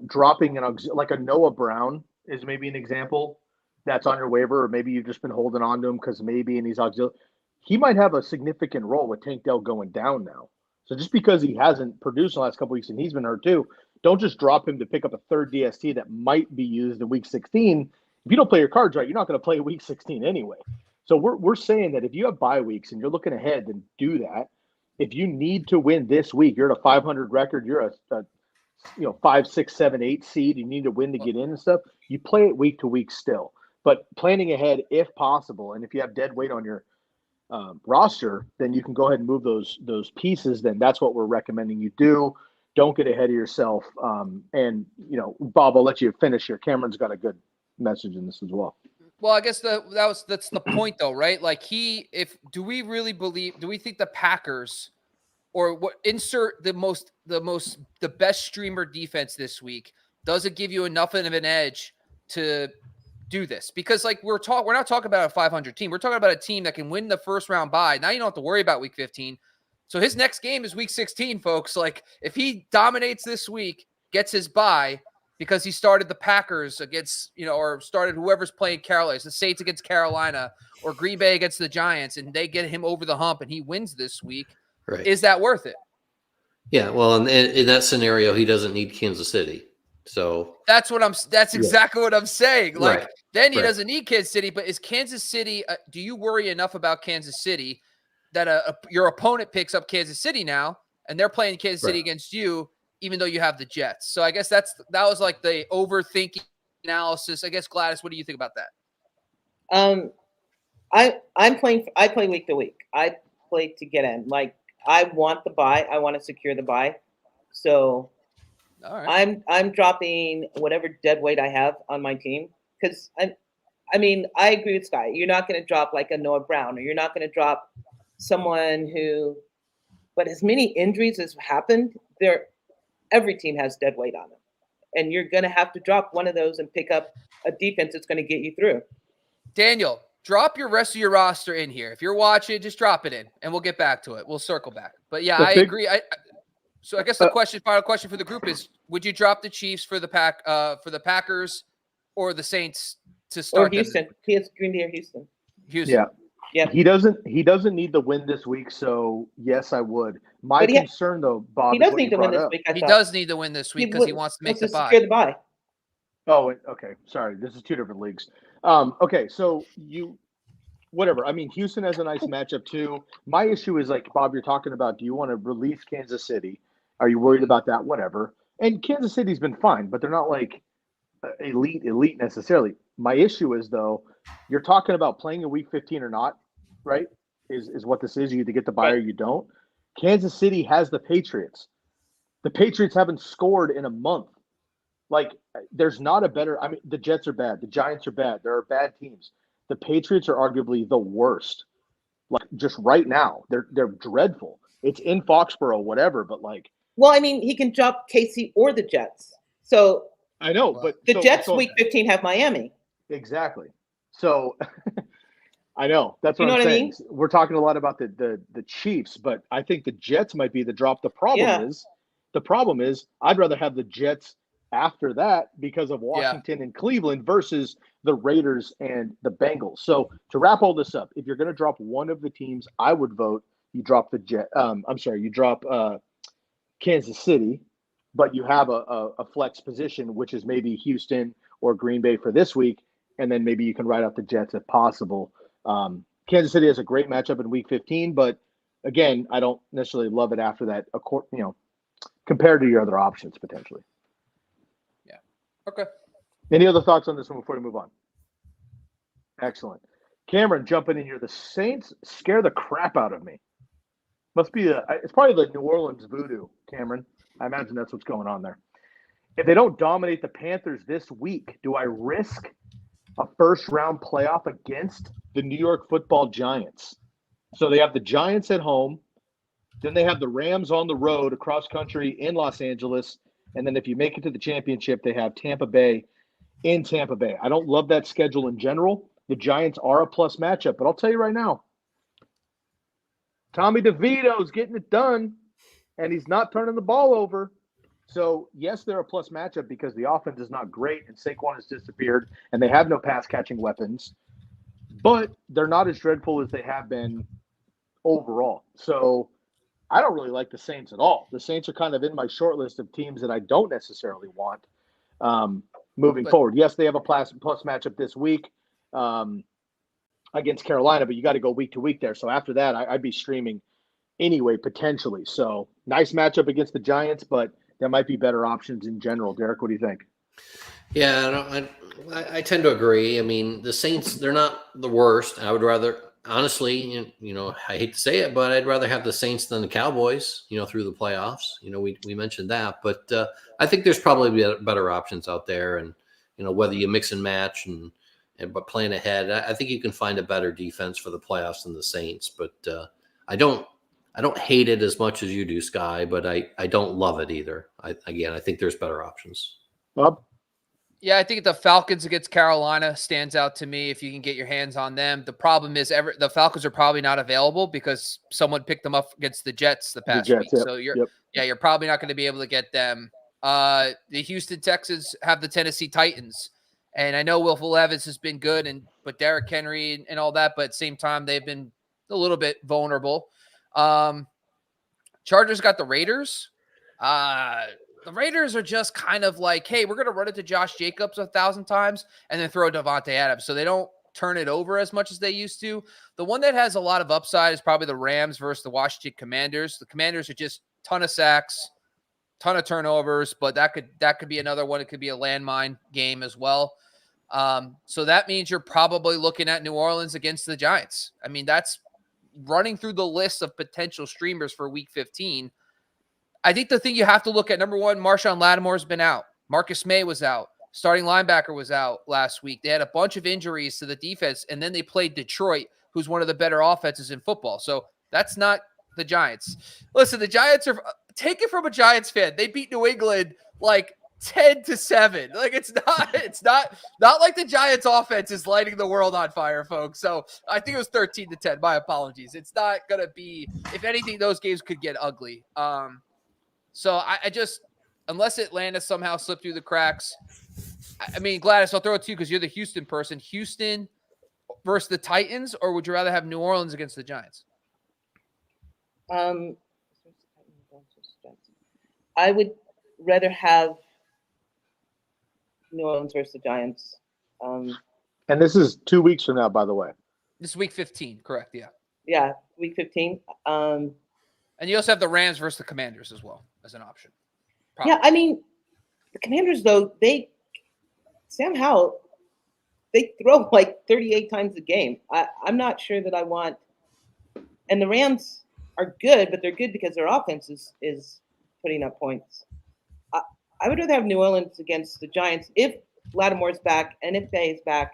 dropping like a Noah Brown is maybe an example that's on your waiver, or maybe you've just been holding on to him because maybe in these auxiliary. He might have a significant role with Tank Dell going down now. So just because he hasn't produced in the last couple weeks and he's been hurt too, don't just drop him to pick up a third DST that might be used in week 16. If you don't play your cards right, you're not going to play week 16 anyway. So we're saying that if you have bye weeks and you're looking ahead, then do that. If you need to win this week, you're at a 500 record, you're a 5, 6, 7, 8 seed, you need to win to get in and stuff, you play it week to week still. But planning ahead if possible, and if you have dead weight on your roster, then you can go ahead and move those pieces. Then that's what we're recommending you do. Don't get ahead of yourself. And Bob, I'll let you finish here. Cameron's got a good message in this as well. Well, I guess that's the point though, right? Like do we think the Packers or insert the best streamer defense this week, does it give you enough of an edge to do this? Because we're not talking about a 500 team. We're talking about a team that can win the first round bye. Now you don't have to worry about week 15. So his next game is week 16, folks. If he dominates this week, gets his bye because he started the Packers against, or started whoever's playing Carolina, the Saints against Carolina or Green Bay against the Giants, and they get him over the hump and he wins this week. Right. Is that worth it? Yeah. Well, in that scenario, he doesn't need Kansas City. So that's exactly what I'm saying. Then he doesn't need Kansas City, but is Kansas City, do you worry enough about Kansas City that your opponent picks up Kansas City now and they're playing Kansas City against you, even though you have the Jets? So I guess that was the overthinking analysis. I guess, Gladys, what do you think about that? I play week to week. I play to get in. I want the bye. I want to secure the bye. So all right. I'm dropping whatever dead weight I have on my team because I agree with Sky. You're not going to drop like a Noah Brown, or you're not going to drop someone but as many injuries as happened, every team has dead weight on them, and you're going to have to drop one of those and pick up a defense that's going to get you through. Daniel, drop your rest of your roster in here. If you're watching, just drop it in, and we'll get back to it. We'll circle back. But yeah, I agree. So I guess the final question for the group is: would you drop the Chiefs for the Packers, or the Saints to start? Or Houston. He has Green Bay or Houston. Houston. Yeah. He doesn't need the win this week, so yes, I would. My concern though, Bob, he does need to win this week. He does need to win this week because he wants to make the bye. Secure the bye. Oh, okay. Sorry, this is two different leagues. Okay, so whatever. I mean, Houston has a nice matchup too. My issue is Bob, you're talking about. Do you want to release Kansas City? Are you worried about that? Whatever. And Kansas City's been fine, but they're not elite necessarily. My issue is though, you're talking about playing in week 15 or not, right? Is what this is. You either get the bye or you don't. Kansas City has the Patriots. The Patriots haven't scored in a month. There's not a better. The Jets are bad. The Giants are bad. There are bad teams. The Patriots are arguably the worst. Just right now, they're dreadful. It's in Foxborough, whatever, but Well, he can drop KC or the Jets. So I know, but the Jets week 15 have Miami. Exactly. So I know that's what I'm saying. We're talking a lot about the Chiefs, but I think the Jets might be the drop. The problem is I'd rather have the Jets after that because of Washington and Cleveland versus the Raiders and the Bengals. So to wrap all this up, if you're going to drop one of the teams, I would vote you drop the you drop Kansas City, but you have a flex position, which is maybe Houston or Green Bay for this week, and then maybe you can ride out the Jets if possible. Kansas City has a great matchup in Week 15, but again, I don't necessarily love it after that, compared to your other options potentially. Yeah. Okay. Any other thoughts on this one before we move on? Excellent. Cameron, jumping in here. The Saints scare the crap out of me. Must be it's probably the New Orleans voodoo, Cameron. I imagine that's what's going on there. If they don't dominate the Panthers this week, do I risk a first-round playoff against the New York Football Giants? So they have the Giants at home. Then they have the Rams on the road across country in Los Angeles. And then if you make it to the championship, they have Tampa Bay in Tampa Bay. I don't love that schedule in general. The Giants are a plus matchup, but I'll tell you right now, Tommy DeVito's getting it done, and he's not turning the ball over. So, yes, they're a plus matchup because the offense is not great, and Saquon has disappeared, and they have no pass-catching weapons. But they're not as dreadful as they have been overall. So, I don't really like the Saints at all. The Saints are kind of in my short list of teams that I don't necessarily want moving forward. Yes, they have a plus matchup this week against Carolina, but you got to go week to week there. So after that, I'd be streaming anyway, potentially. So nice matchup against the Giants, but there might be better options in general. Derek, what do you think? Yeah, I tend to agree. I mean, the Saints, they're not the worst. I would rather, honestly, I hate to say it, but I'd rather have the Saints than the Cowboys, through the playoffs. We mentioned that, but I think there's probably better options out there. And, whether you mix and match but playing ahead, I think you can find a better defense for the playoffs than the Saints. But I don't hate it as much as you do, Sky, but I don't love it either. I think there's better options. Bob? Yeah, I think the Falcons against Carolina stands out to me if you can get your hands on them. The problem is the Falcons are probably not available because someone picked them up against the Jets the past week. Yep, So you're probably not going to be able to get them. The Houston Texans have the Tennessee Titans. And I know Will Levis has been good, but Derrick Henry and all that, but at the same time, they've been a little bit vulnerable. Chargers got the Raiders. The Raiders are just kind of like, hey, we're going to run it to Josh Jacobs 1,000 times and then throw Devontae Adams. So they don't turn it over as much as they used to. The one that has a lot of upside is probably the Rams versus the Washington Commanders. The Commanders are just ton of sacks, ton of turnovers, but that could be another one. It could be a landmine game as well. So that means you're probably looking at New Orleans against the Giants. I mean, that's running through the list of potential streamers for Week 15. I think the thing you have to look at, number one, Marshawn Lattimore's been out. Marcus May was out. Starting linebacker was out last week. They had a bunch of injuries to the defense, and then they played Detroit, who's one of the better offenses in football. So that's not the Giants. Listen, the Giants are – take it from a Giants fan. They beat New England like 10-7. Like it's not like the Giants offense is lighting the world on fire, folks. So I think it was 13-10. My apologies. It's not going to be – if anything, those games could get ugly. So I just, unless Atlanta somehow slipped through the cracks, I mean, Gladys, I'll throw it to you because you're the Houston person. Houston versus the Titans, or would you rather have New Orleans against the Giants? I would rather have New Orleans versus the Giants. And this is 2 weeks from now, by the way. This is Week 15, correct? Yeah. Yeah, Week 15. And you also have the Rams versus the Commanders as well as an option. Probably. Yeah, I mean, the Commanders, though, Sam Howell, they throw like 38 times a game. I'm not sure that I want – and the Rams are good, but they're good because their offense is putting up points. I would rather have New Orleans against the Giants if Lattimore's back and if Bay is back.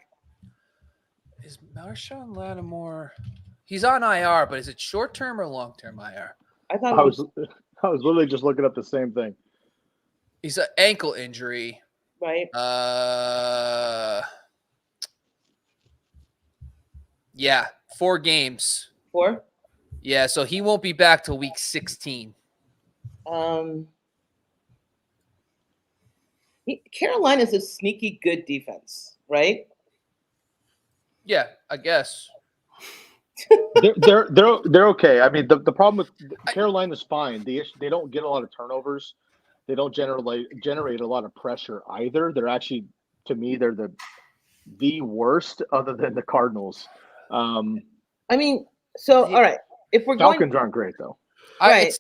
Is Marshawn Lattimore – he's on IR, but is it short-term or long-term IR? I was literally just looking up the same thing. He's an ankle injury. Right. Yeah, 4 games. 4? Yeah, so he won't be back till Week 16. Carolina's a sneaky good defense, right? Yeah, I guess. They're okay. I mean, the problem with Carolina's fine. The issue, they don't get a lot of turnovers. They don't generate a lot of pressure either. They're actually, to me, they're the worst other than the Cardinals. I mean, so all right, if we're Falcons aren't great though. Right.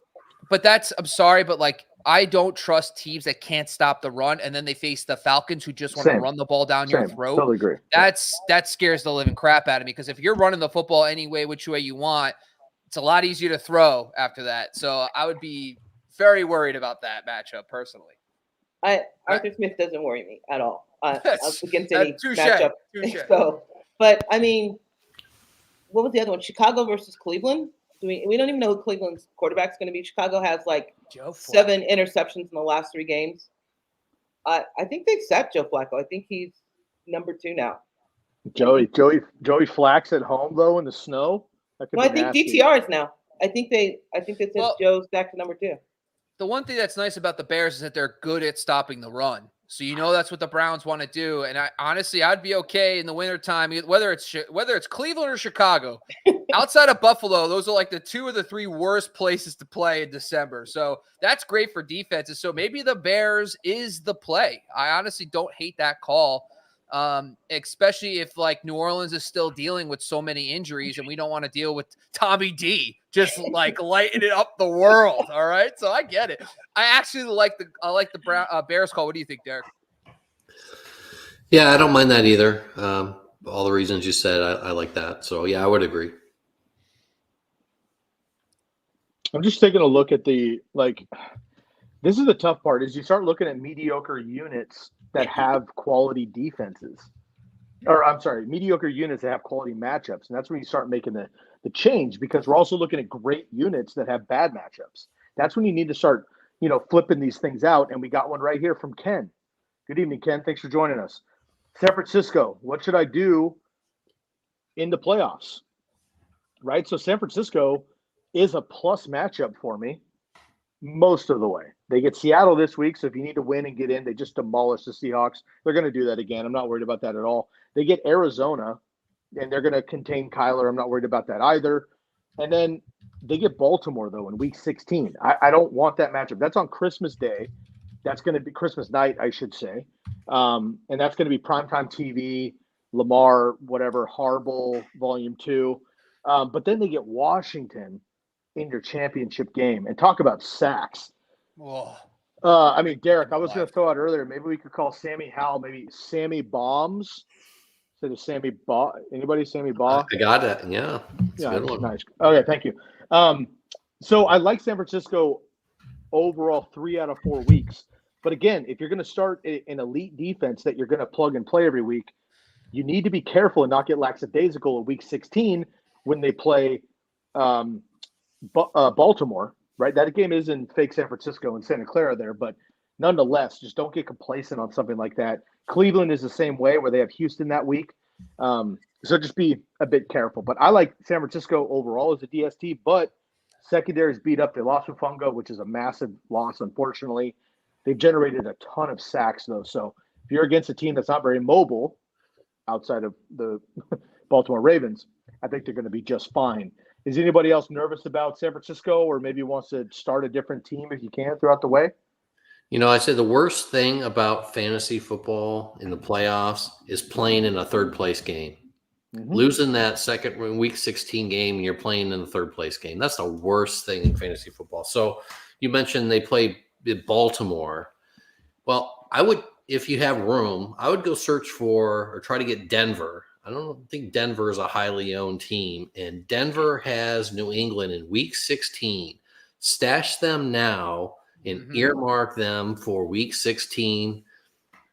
I'm sorry, but like I don't trust teams that can't stop the run, and then they face the Falcons who just want to run the ball down your throat. Totally agree. That scares the living crap out of me, because if you're running the football any way, which way you want, it's a lot easier to throw after that. So I would be very worried about that matchup personally. Arthur Smith doesn't worry me at all against any touche. matchup. So, but I mean, what was the other one? Chicago versus Cleveland. We don't even know who Cleveland's quarterback's going to be. Chicago has like 7 interceptions in the last 3 games. I think they've sacked Joe Flacco. I think he's number 2 now. Joey Flax at home though in the snow. I think DTR is now. I think they said Joe's back to number 2. The one thing that's nice about the Bears is that they're good at stopping the run. So that's what the Browns want to do. And I'd be okay in the wintertime, whether it's Cleveland or Chicago. Outside of Buffalo, those are like the 2 or the 3 worst places to play in December. So that's great for defenses. So maybe the Bears is the play. I honestly don't hate that call, especially if like New Orleans is still dealing with so many injuries and we don't want to deal with Tommy D just like lighting it up the world. All right. So I get it. I actually like the Bears call. What do you think, Derek? Yeah, I don't mind that either. All the reasons you said, I like that. So yeah, I would agree. I'm just taking a look at this is the tough part is you start looking at mediocre units that have quality defenses, or I'm sorry, mediocre units that have quality matchups. And that's when you start making the change, because we're also looking at great units that have bad matchups. That's when you need to start, flipping these things out. And we got one right here from Ken. Good evening, Ken. Thanks for joining us. San Francisco, what should I do in the playoffs? Right. So San Francisco is a plus matchup for me most of the way. They get Seattle this week, so if you need to win and get in, they just demolish the Seahawks. They're going to do that again. I'm not worried about that at all. They get Arizona, and they're going to contain Kyler. I'm not worried about that either. And then they get Baltimore, though, in Week 16. I don't want that matchup. That's on Christmas Day. That's going to be Christmas night, I should say. And that's going to be primetime TV, Lamar, whatever, Harbaugh, Volume 2. But then they get Washington in your championship game, and talk about sacks. Whoa. I mean, Derek, I was going to throw out earlier, maybe we could call Sammy Howell, maybe Sammy Bombs. Instead of Sammy Baugh. Anybody? Sammy Baugh? I got it. Yeah. Yeah, good one. Nice. Okay, thank you. So I like San Francisco overall 3 out of 4 weeks. But again, if you're going to start an elite defense that you're going to plug and play every week, you need to be careful and not get lackadaisical in Week 16 when they play Baltimore, right? That game is in fake San Francisco and Santa Clara there, but nonetheless, just don't get complacent on something like that. Cleveland is the same way, where they have Houston that week. So just be a bit careful. But I like San Francisco overall as a DST, but secondary is beat up. They lost Hufunga, which is a massive loss, unfortunately. They've generated a ton of sacks, though. So if you're against a team that's not very mobile outside of the Baltimore Ravens, I think they're going to be just fine. Is anybody else nervous about San Francisco, or maybe wants to start a different team if you can throughout the way? I say the worst thing about fantasy football in the playoffs is playing in a third place game. Mm-hmm. Losing that second Week 16 game and you're playing in the third place game. That's the worst thing in fantasy football. So you mentioned they play Baltimore. Well, if you have room, I would go search for or try to get Denver. I don't think Denver is a highly owned team, and Denver has New England in Week 16. Stash them now and earmark them for Week 16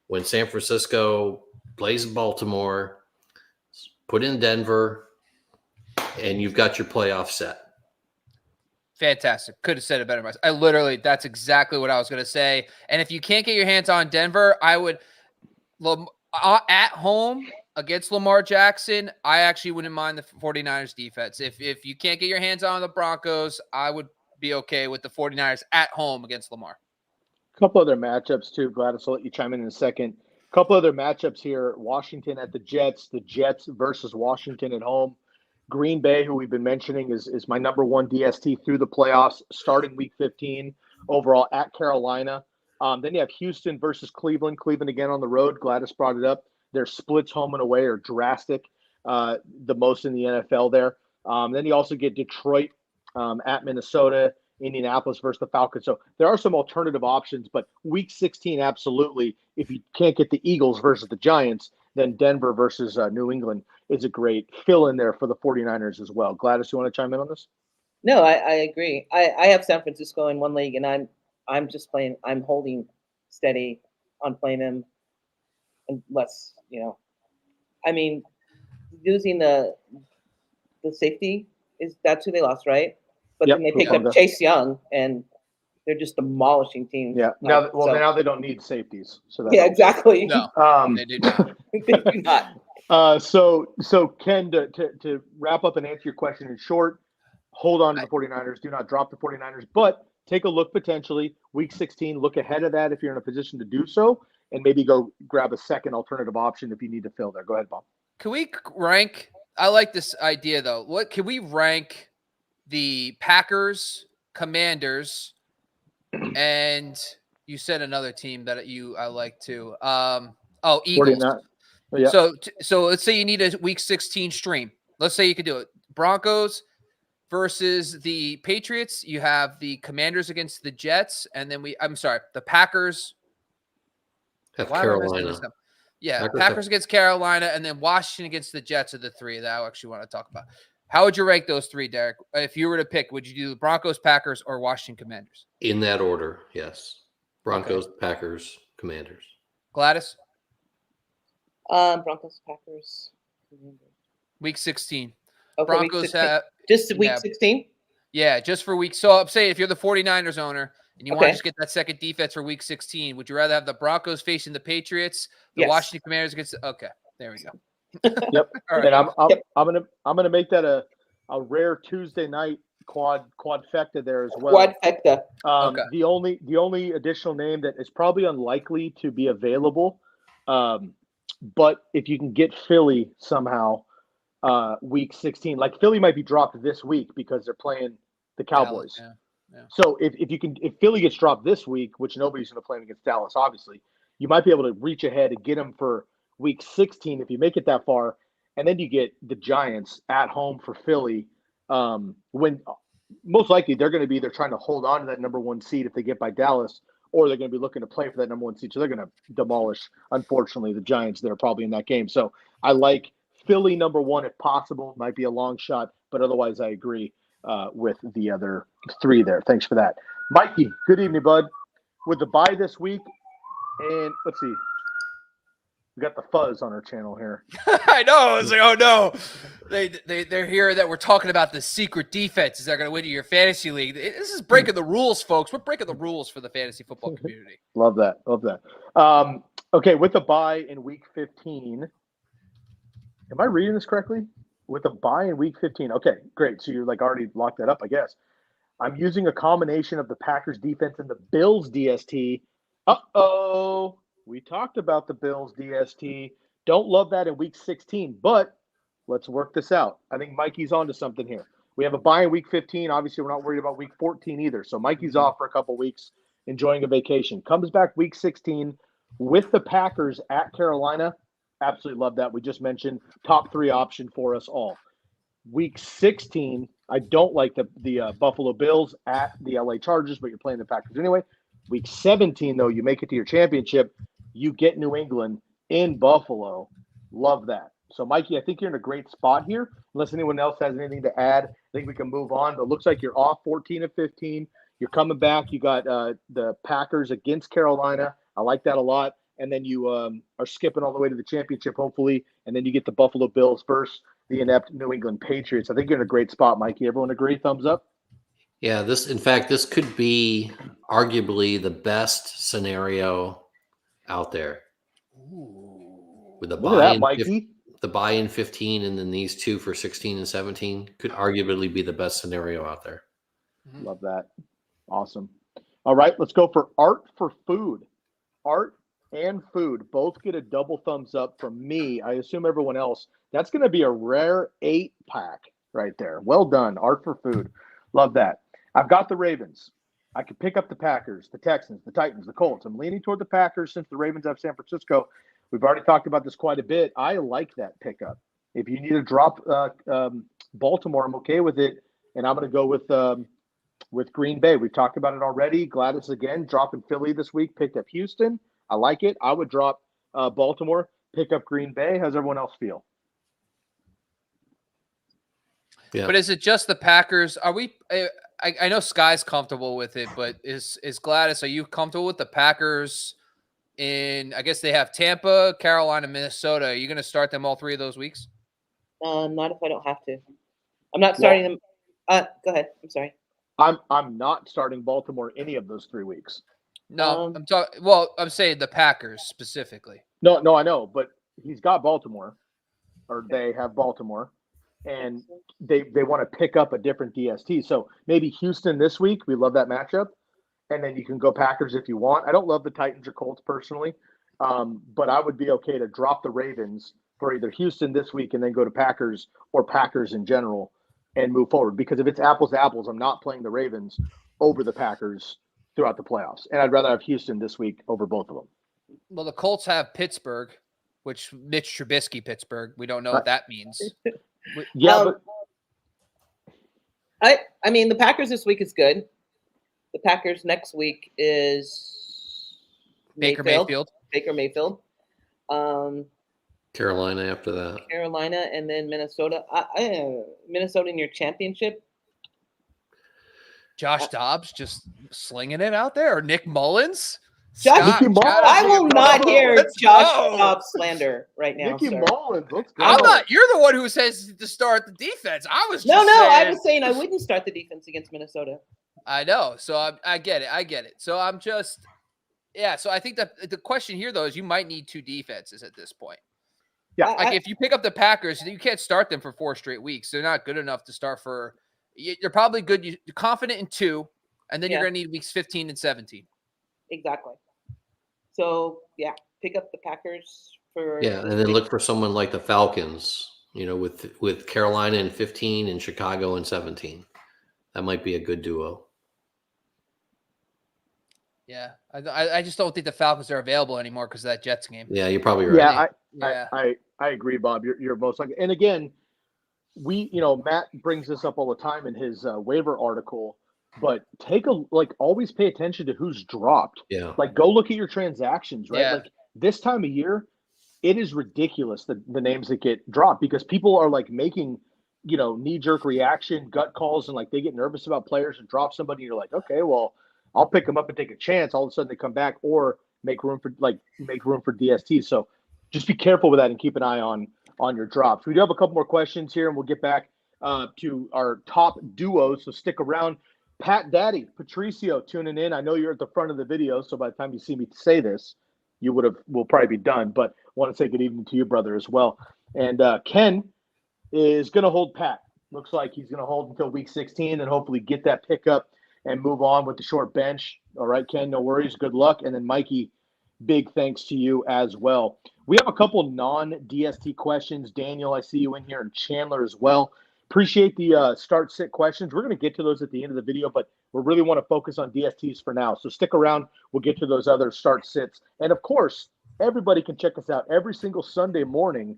when San Francisco plays Baltimore. Put in Denver, and you've got your playoff set. Fantastic. Could have said it better myself. That's exactly what I was going to say. And if you can't get your hands on Denver, I would at home against Lamar Jackson, I actually wouldn't mind the 49ers defense. If you can't get your hands on the Broncos, I would be okay with the 49ers at home against Lamar. A couple other matchups too, Gladys. I'll let you chime in a second. A couple other matchups here. Washington at the Jets versus Washington at home. Green Bay, who we've been mentioning, is my number one DST through the playoffs, starting week 15 overall at Carolina. Then you have Houston versus Cleveland. Cleveland again on the road. Gladys brought it up. Their splits home and away are drastic, the most in the NFL there. Then you also get Detroit at Minnesota, Indianapolis versus the Falcons. So there are some alternative options, but week 16, absolutely. If you can't get the Eagles versus the Giants, then Denver versus New England is a great fill in there for the 49ers as well. Gladys, you want to chime in on this? No, I agree. I have San Francisco in one league, and I'm just playing. I'm holding steady on playing them, unless I mean, losing the safety that's who they lost, right? But then they picked up Chase Young, and they're just demolishing teams. Yeah. Now they don't need safeties. So that exactly. No, they do not. They do not. So Ken, to wrap up and answer your question in short, hold on to the 49ers. Do not drop the 49ers, but take a look potentially week 16. Look ahead of that if you're in a position to do so, and maybe go grab a second alternative option if you need to fill there. Go ahead, Bob. Can we rank? I like this idea though. What can we rank the Packers, Commanders, and you said another team that I like too. Eagles. Yeah. So let's say you need a week 16 stream. Let's say you could do it. Broncos versus the Patriots. You have the Commanders against the Jets, and then the Packers. Carolina. Yeah, Packers against Carolina, and then Washington against the Jets are the three that I actually want to talk about. How would you rank those three, Derek? If you were to pick, would you do the Broncos, Packers, or Washington Commanders? In that order, yes. Broncos, Packers, Commanders. Gladys? Broncos, Packers, Commanders. Week 16. Okay, Broncos have just week 16? Yeah, just for week. So I'm saying if you're the 49ers owner and you want to just get that second defense for week 16, would you rather have the Broncos facing the Patriots, the Washington Commanders against there we go. Yep. All right. And I'm gonna make that a rare Tuesday night quadfecta there as well. Quadfecta. The only additional name that is probably unlikely to be available, but if you can get Philly somehow, week 16, like Philly might be dropped this week because they're playing the Cowboys. Yeah. So if Philly gets dropped this week, which nobody's going to play against Dallas, obviously, you might be able to reach ahead and get them for week 16 if you make it that far, and then you get the Giants at home for Philly. When most likely they're going to be either trying to hold on to that number one seed if they get by Dallas, or they're going to be looking to play for that number one seed. So they're going to demolish, unfortunately, the Giants that are probably in that game. So I like Philly number one if possible. Might be a long shot, but otherwise I agree with the other three there. Thanks for that. Mikey, good evening, bud. With the bye this week, and let's see. We got the fuzz on our channel here. I know. I was like, oh no. They're hearing that we're talking about the secret defenses that are going to win you your fantasy league. This is breaking the rules, folks. We're breaking the rules for the fantasy football community. Love that. Okay, with the bye in week 15. Am I reading this correctly? With a bye in week 15. Okay, great. So you're already locked that up, I guess. I'm using a combination of the Packers defense and the Bills DST. Uh-oh. We talked about the Bills DST. Don't love that in week 16, but let's work this out. I think Mikey's onto something here. We have a bye in week 15. Obviously, we're not worried about week 14 either. So Mikey's off for a couple weeks, enjoying a vacation. Comes back week 16 with the Packers at Carolina. Absolutely love that. We just mentioned top three option for us all. Week 16, I don't like the Buffalo Bills at the LA Chargers, but you're playing the Packers anyway. Week 17, though, you make it to your championship. You get New England in Buffalo. Love that. So, Mikey, I think you're in a great spot here. Unless anyone else has anything to add, I think we can move on. But it looks like you're off 14 of 15. You're coming back. You got the Packers against Carolina. I like that a lot. And then you are skipping all the way to the championship, hopefully. And then you get the Buffalo Bills versus the inept New England Patriots. I think you're in a great spot, Mikey. Everyone agree? Thumbs up? Yeah, this could be arguably the best scenario out there. Ooh. With the buy in 15 and then these two for 16 and 17 could arguably be the best scenario out there. Love that. Awesome. All right, let's go for Art for Food. Art and Food both get a double thumbs up from me. I assume everyone else. That's going to be a rare 8-pack right there. Well done. Art for food. Love that. I've got the Ravens. I could pick up the Packers, the Texans, the Titans, the Colts. I'm leaning toward the Packers since the Ravens have San Francisco. We've already talked about this quite a bit. I like that pickup. If you need to drop Baltimore, I'm okay with it. And I'm going to go with Green Bay. We've talked about it already. Gladys again dropping Philly this week, picked up Houston. I like it. I would drop Baltimore, pick up Green Bay. How's everyone else feel? Yeah. But is it just the Packers? Are we? I know Sky's comfortable with it, but is Gladys? Are you comfortable with the Packers? I guess they have Tampa, Carolina, Minnesota. Are you going to start them all 3 of those weeks? Not if I don't have to. I'm not starting them. Go ahead. I'm sorry. I'm not starting Baltimore any of those 3 weeks. No, I'm talking. Well, I'm saying the Packers specifically. No, I know, but he's got Baltimore, or they have Baltimore, and they want to pick up a different DST. So maybe Houston this week. We love that matchup, and then you can go Packers if you want. I don't love the Titans or Colts personally, but I would be okay to drop the Ravens for either Houston this week and then go to Packers or Packers in general and move forward. Because if it's apples to apples, I'm not playing the Ravens over the Packers throughout the playoffs. And I'd rather have Houston this week over both of them. Well, the Colts have Pittsburgh, which Mitch Trubisky, Pittsburgh. We don't know what that means. Yeah, but I mean, the Packers this week is good. The Packers next week is Baker Mayfield. Carolina after that. Carolina, and then Minnesota. Minnesota in your championship. Josh Dobbs just slinging it out there, or Nick Mullins. I will not hear Josh Dobbs slander right now. Nicky sir. Mullins, let's go. I'm not. You're the one who says to start the defense. I was just I was saying I wouldn't start the defense against Minnesota. I know. So I get it. So I'm just, yeah. So I think that the question here though is you might need 2 defenses at this point. Yeah. Like if you pick up the Packers, you can't start them for 4 straight weeks. They're not good enough to start for. You're probably good. You're confident in 2, and then you're going to need weeks 15 and 17. Exactly. So yeah, pick up the Packers for. Yeah, and then look for someone like the Falcons. With Carolina in 15 and Chicago in 17. That might be a good duo. Yeah, I just don't think the Falcons are available anymore because of that Jets game. Yeah, you're probably right. Yeah, I agree, Bob. You're most likely. And again, Matt brings this up all the time in his waiver article, but always pay attention to who's dropped. Yeah. Like go look at your transactions, right? Yeah. Like this time of year, it is ridiculous the names that get dropped because people are like making, knee-jerk reaction, gut calls, and like they get nervous about players and drop somebody. And you're like, okay, well, I'll pick them up and take a chance. All of a sudden they come back or make room for DST. So just be careful with that and keep an eye on your drops. We do have a couple more questions here, and we'll get back to our top duos. So stick around. Pat Daddy, Patricio tuning in. I know you're at the front of the video, so by the time you see me say this, we'll probably be done. But I want to say good evening to you, brother, as well. And Ken is going to hold Pat. Looks like he's going to hold until week 16 and hopefully get that pickup and move on with the short bench. All right, Ken, no worries. Good luck. And then Mikey, big thanks to you as well. We have a couple non-DST questions. Daniel, I see you in here, and Chandler as well. Appreciate the start-sit questions. We're going to get to those at the end of the video, but we really want to focus on DSTs for now. So stick around. We'll get to those other start-sits. And, of course, everybody can check us out every single Sunday morning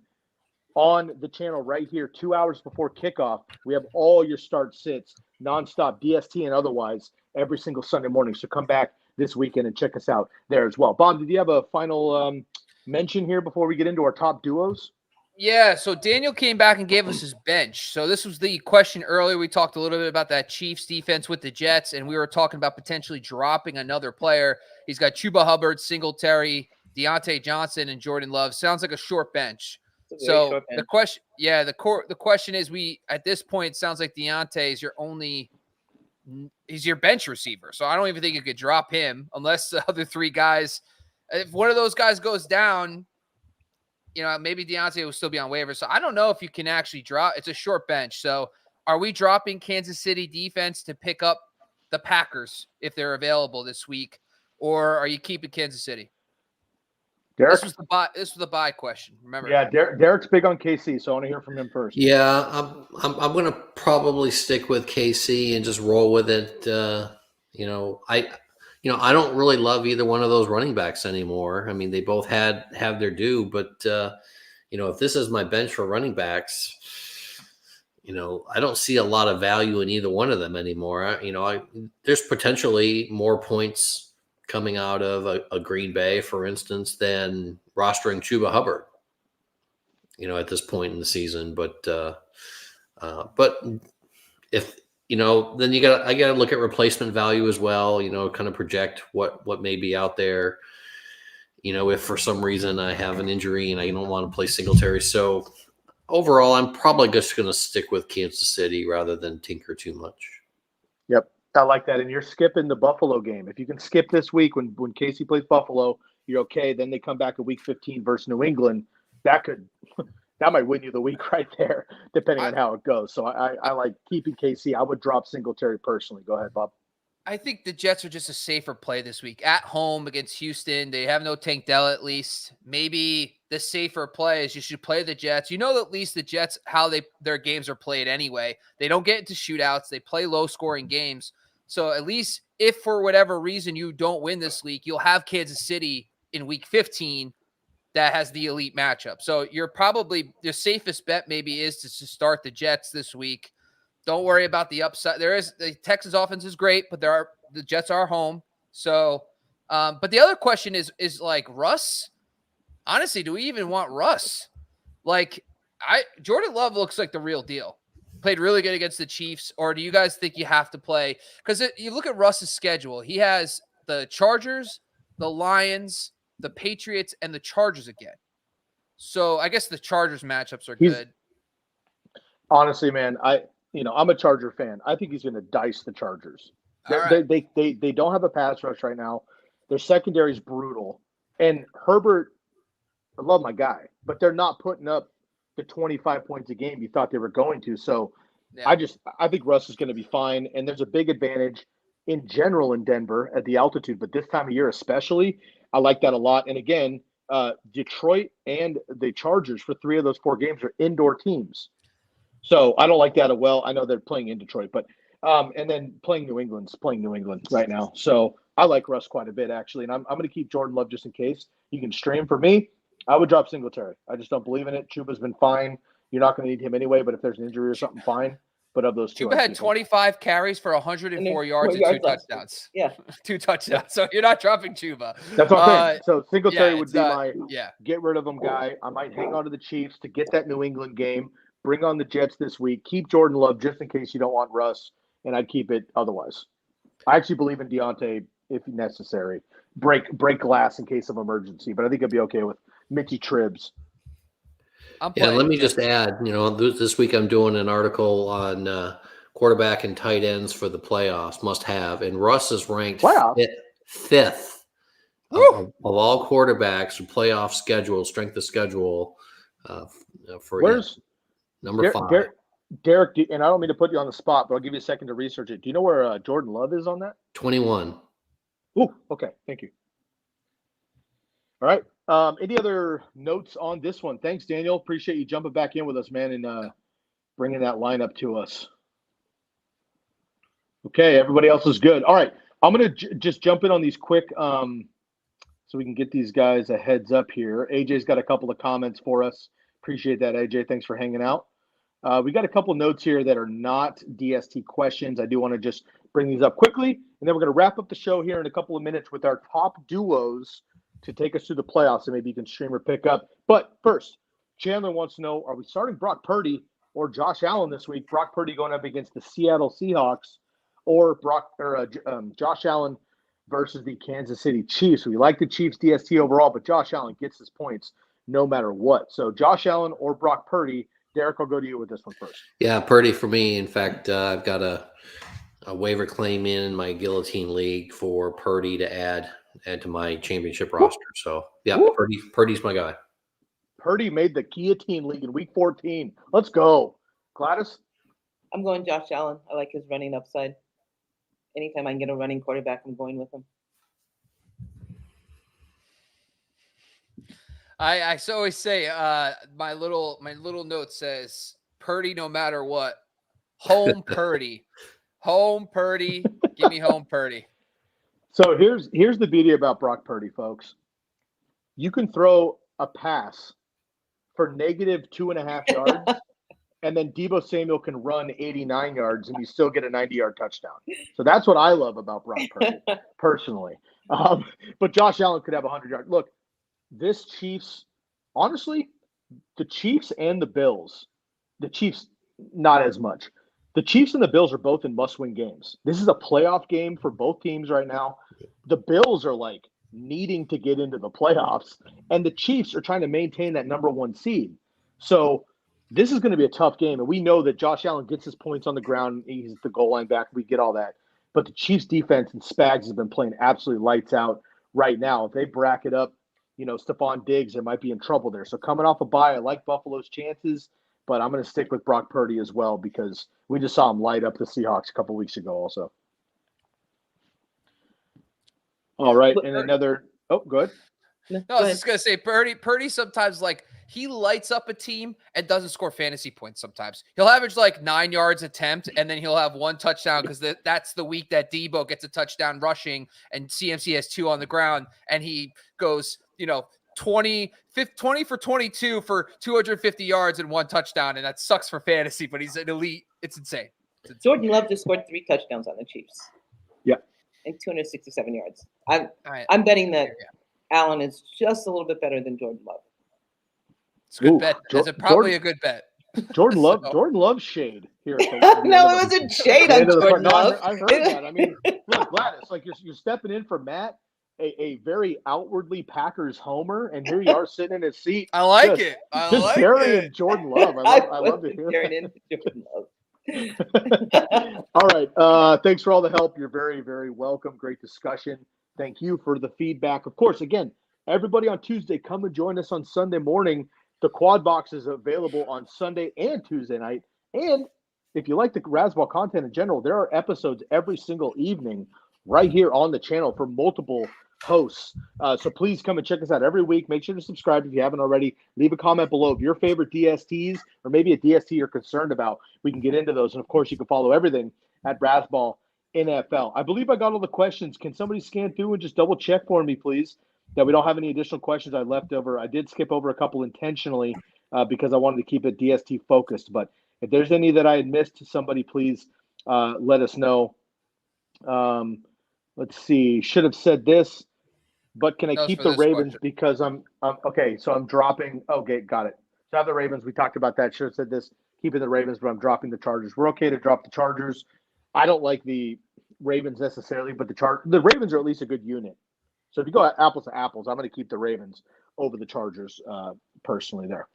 on the channel right here, 2 hours before kickoff. We have all your start-sits, nonstop, DST and otherwise, every single Sunday morning. So come back this weekend and check us out there as well. Bob, did you have a final mention here before we get into our top duos? Yeah, so Daniel came back and gave us his bench. So this was the question earlier. We talked a little bit about that Chiefs defense with the Jets, and we were talking about potentially dropping another player. He's got Chuba Hubbard, Singletary, Deontay Johnson, and Jordan Love. Sounds like a short bench. So the question, the question is, at this point, it sounds like Deontay is he's your bench receiver. So I don't even think you could drop him unless the other 3 guys, if one of those guys goes down, maybe Deontay will still be on waivers. So I don't know if you can actually drop. It's a short bench. So are we dropping Kansas City defense to pick up the Packers if they're available this week? Or are you keeping Kansas City? Derek? This was the buy question. Remember? Yeah, Derek's big on KC, so I want to hear from him first. Yeah, I'm going to probably stick with KC and just roll with it. I don't really love either one of those running backs anymore. I mean, they both have their due, but if this is my bench for running backs, I don't see a lot of value in either one of them anymore. There's potentially more points coming out of a Green Bay, for instance, than rostering Chuba Hubbard, at this point in the season. But if, then I got to look at replacement value as well, kind of project what may be out there, if for some reason I have an injury and I don't want to play Singletary. So overall, I'm probably just going to stick with Kansas City rather than tinker too much. Yep, I like that. And you're skipping the Buffalo game. If you can skip this week when KC plays Buffalo, you're okay. Then they come back at week 15 versus New England. That might win you the week right there, depending on how it goes. So I like keeping KC. I would drop Singletary personally. Go ahead, Bob. I think the Jets are just a safer play this week. At home against Houston, they have no Tank Dell at least. Maybe the safer play is you should play the Jets. At least the Jets, how their games are played anyway. They don't get into shootouts. They play low-scoring games. So at least if for whatever reason you don't win this week, you'll have Kansas City in week 15 that has the elite matchup. So you're probably your safest bet maybe is to start the Jets this week. Don't worry about the upside. The Texans offense is great, but the Jets are home. So, but the other question is like Russ. Honestly, do we even want Russ? Jordan Love looks like the real deal. Played really good against the Chiefs. Or do you guys think you have to play? Because you look at Russ's schedule. He has the Chargers, the Lions, the Patriots, and the Chargers again. So I guess the Chargers matchups are good. Honestly, man, I'm a Charger fan. I think he's going to dice the Chargers. They don't have a pass rush right now. Their secondary is brutal. And Herbert, I love my guy, but they're not putting up the 25 points a game you thought they were going to. So yeah. I think Russ is going to be fine. And there's a big advantage in general in Denver at the altitude, but this time of year especially, I like that a lot. And again, Detroit and the Chargers for 3 of those 4 games are indoor teams. So I don't like that as well. I know they're playing in Detroit, but and then playing New England right now. So I like Russ quite a bit, actually. And I'm going to keep Jordan Love just in case. You can stream for me. I would drop Singletary. I just don't believe in it. Chuba's been fine. You're not going to need him anyway, but if there's an injury or something, fine. But of those two, Chuba had 25 carries for 104 yards and 2 touchdowns. Yeah. 2 touchdowns. So you're not dropping Chuba. That's what I'm saying. So Singletary would be my get rid of him guy. I might hang on to the Chiefs to get that New England game. Bring on the Jets this week. Keep Jordan Love just in case you don't want Russ, and I'd keep it otherwise. I actually believe in Deontay if necessary. Break glass in case of emergency, but I think I'd be okay with Mitchie Tribbs. Let me just add, this week I'm doing an article on quarterback and tight ends for the playoffs, must have, and Russ is ranked fifth of all quarterbacks in playoff schedule, strength of schedule for number 5. Derek, and I don't mean to put you on the spot, but I'll give you a second to research it. Do you know where Jordan Love is on that? 21. Ooh, okay. Thank you. All right. Any other notes on this one? Thanks, Daniel. Appreciate you jumping back in with us, man, and bringing that lineup to us. Okay, everybody else is good. All right. I'm going to just jump in on these quick so we can get these guys a heads up here. AJ's got a couple of comments for us. Appreciate that, AJ. Thanks for hanging out. We got a couple notes here that are not DST questions. I do want to just bring these up quickly, and then we're going to wrap up the show here in a couple of minutes with our top duos to take us through the playoffs, and maybe you can stream or pick up. But first, Chandler wants to know, are we starting Brock Purdy or Josh Allen this week? Brock Purdy going up against the Seattle Seahawks, or Josh Allen versus the Kansas City Chiefs. We like the Chiefs DST overall, but Josh Allen gets his points no matter what. So Josh Allen or Brock Purdy. Derek, I'll go to you with this one first. Yeah, Purdy for me. In fact, I've got a waiver claim in my Guillotine League for Purdy to add to my championship roster. So, yeah, Purdy's my guy. Purdy made the Guillotine League in Week 14. Let's go. Gladys? I'm going Josh Allen. I like his running upside. Anytime I can get a running quarterback, I'm going with him. I always say my little note says Purdy no matter what. Home Purdy. Home Purdy. Give me home Purdy. So here's the beauty about Brock Purdy, folks. You can throw a pass for negative 2.5 yards, and then Deebo Samuel can run 89 yards, and you still get a 90-yard touchdown. So that's what I love about Brock Purdy, personally. But Josh Allen could have 100 yards. Look, this Chiefs, honestly, the Chiefs and the Bills, the Chiefs not as much. The Chiefs and the Bills are both in must-win games. This is a playoff game for both teams right now. The Bills are like needing to get into the playoffs, and the Chiefs are trying to maintain that number 1 seed. So this is going to be a tough game, and we know that Josh Allen gets his points on the ground. He's the goal line back. We get all that. But the Chiefs' defense and Spags has been playing absolutely lights out right now. If they bracket up, Stephon Diggs, they might be in trouble there. So coming off a bye, I like Buffalo's chances, but I'm going to stick with Brock Purdy as well because we just saw him light up the Seahawks a couple weeks ago also. All right, and another – oh, go ahead. No, I was just going to say Purdy sometimes, like, he lights up a team and doesn't score fantasy points sometimes. He'll average, like, 9 yards attempt, and then he'll have 1 touchdown because that's the week that Deebo gets a touchdown rushing and CMC has 2 on the ground, and he goes, 20 for 22 for 250 yards and 1 touchdown, and that sucks for fantasy, but he's an elite. It's insane. Jordan Love just scored 3 touchdowns on the Chiefs. Yeah. And 267 yards. I'm betting that Allen is just a little bit better than Jordan Love. It's a good bet. It's probably a good bet. Jordan Love shade here. No, it wasn't shade on Jordan Love. I heard that. I mean, look, Gladys, like you're stepping in for Matt, a very outwardly Packers homer, and here you are sitting in his seat. I like it. I like burying Jordan Love. I love to hear that. Jordan Love. All right. Thanks for all the help. You're very, very welcome. Great discussion. Thank you for the feedback. Of course, again, everybody on Tuesday, come and join us on Sunday morning. The quad box is available on Sunday and Tuesday night. And if you like the Razzball content in general, there are episodes every single evening right here on the channel for multiple hosts. So please come and check us out every week. Make sure to subscribe if you haven't already. Leave a comment below of your favorite DSTs or maybe a DST you're concerned about. We can get into those. And, of course, you can follow everything at Razzball NFL. I believe I got all the questions. Can somebody scan through and just double check for me, please, that we don't have any additional questions I left over? I did skip over a couple intentionally because I wanted to keep it DST focused. But if there's any that I had missed, somebody please let us know. Let's see. Should have said this, but can I keep the Ravens because I'm okay. So I'm dropping. Okay, got it. So I have the Ravens. We talked about that. Should have said this. Keeping the Ravens, but I'm dropping the Chargers. We're okay to drop the Chargers. I don't like the Ravens necessarily, but the Ravens are at least a good unit. So if you go apples to apples, I'm going to keep the Ravens over the Chargers personally there.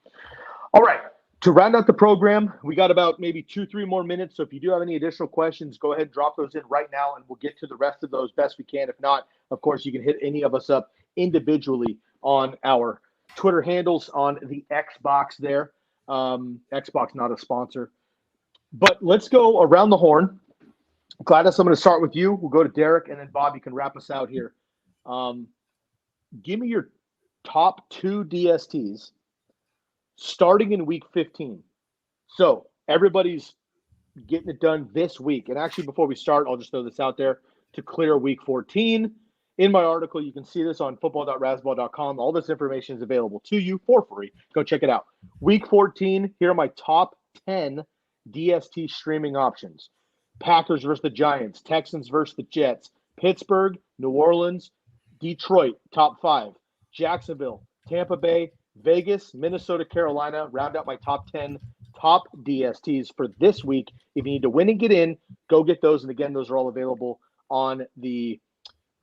All right. To round out the program, we got about maybe 2-3 more minutes. So if you do have any additional questions, go ahead and drop those in right now, and we'll get to the rest of those best we can. If not, of course, you can hit any of us up individually on our Twitter handles on the Xbox there. Xbox not a sponsor. But let's go around the horn. Gladys, I'm going to start with you. We'll go to Derek, and then Bob, you can wrap us out here. Give me your top 2 DSTs starting in week 15. So everybody's getting it done this week. And actually, before we start, I'll just throw this out there to clear week 14. In my article, you can see this on football.razzball.com. All this information is available to you for free. Go check it out. Week 14, here are my top 10 DST streaming options. Packers versus the Giants, Texans versus the Jets, Pittsburgh, New Orleans, Detroit, top 5, Jacksonville, Tampa Bay, Vegas, Minnesota, Carolina, round out my top 10 top DSTs for this week. If you need to win and get in, go get those. And again, those are all available on the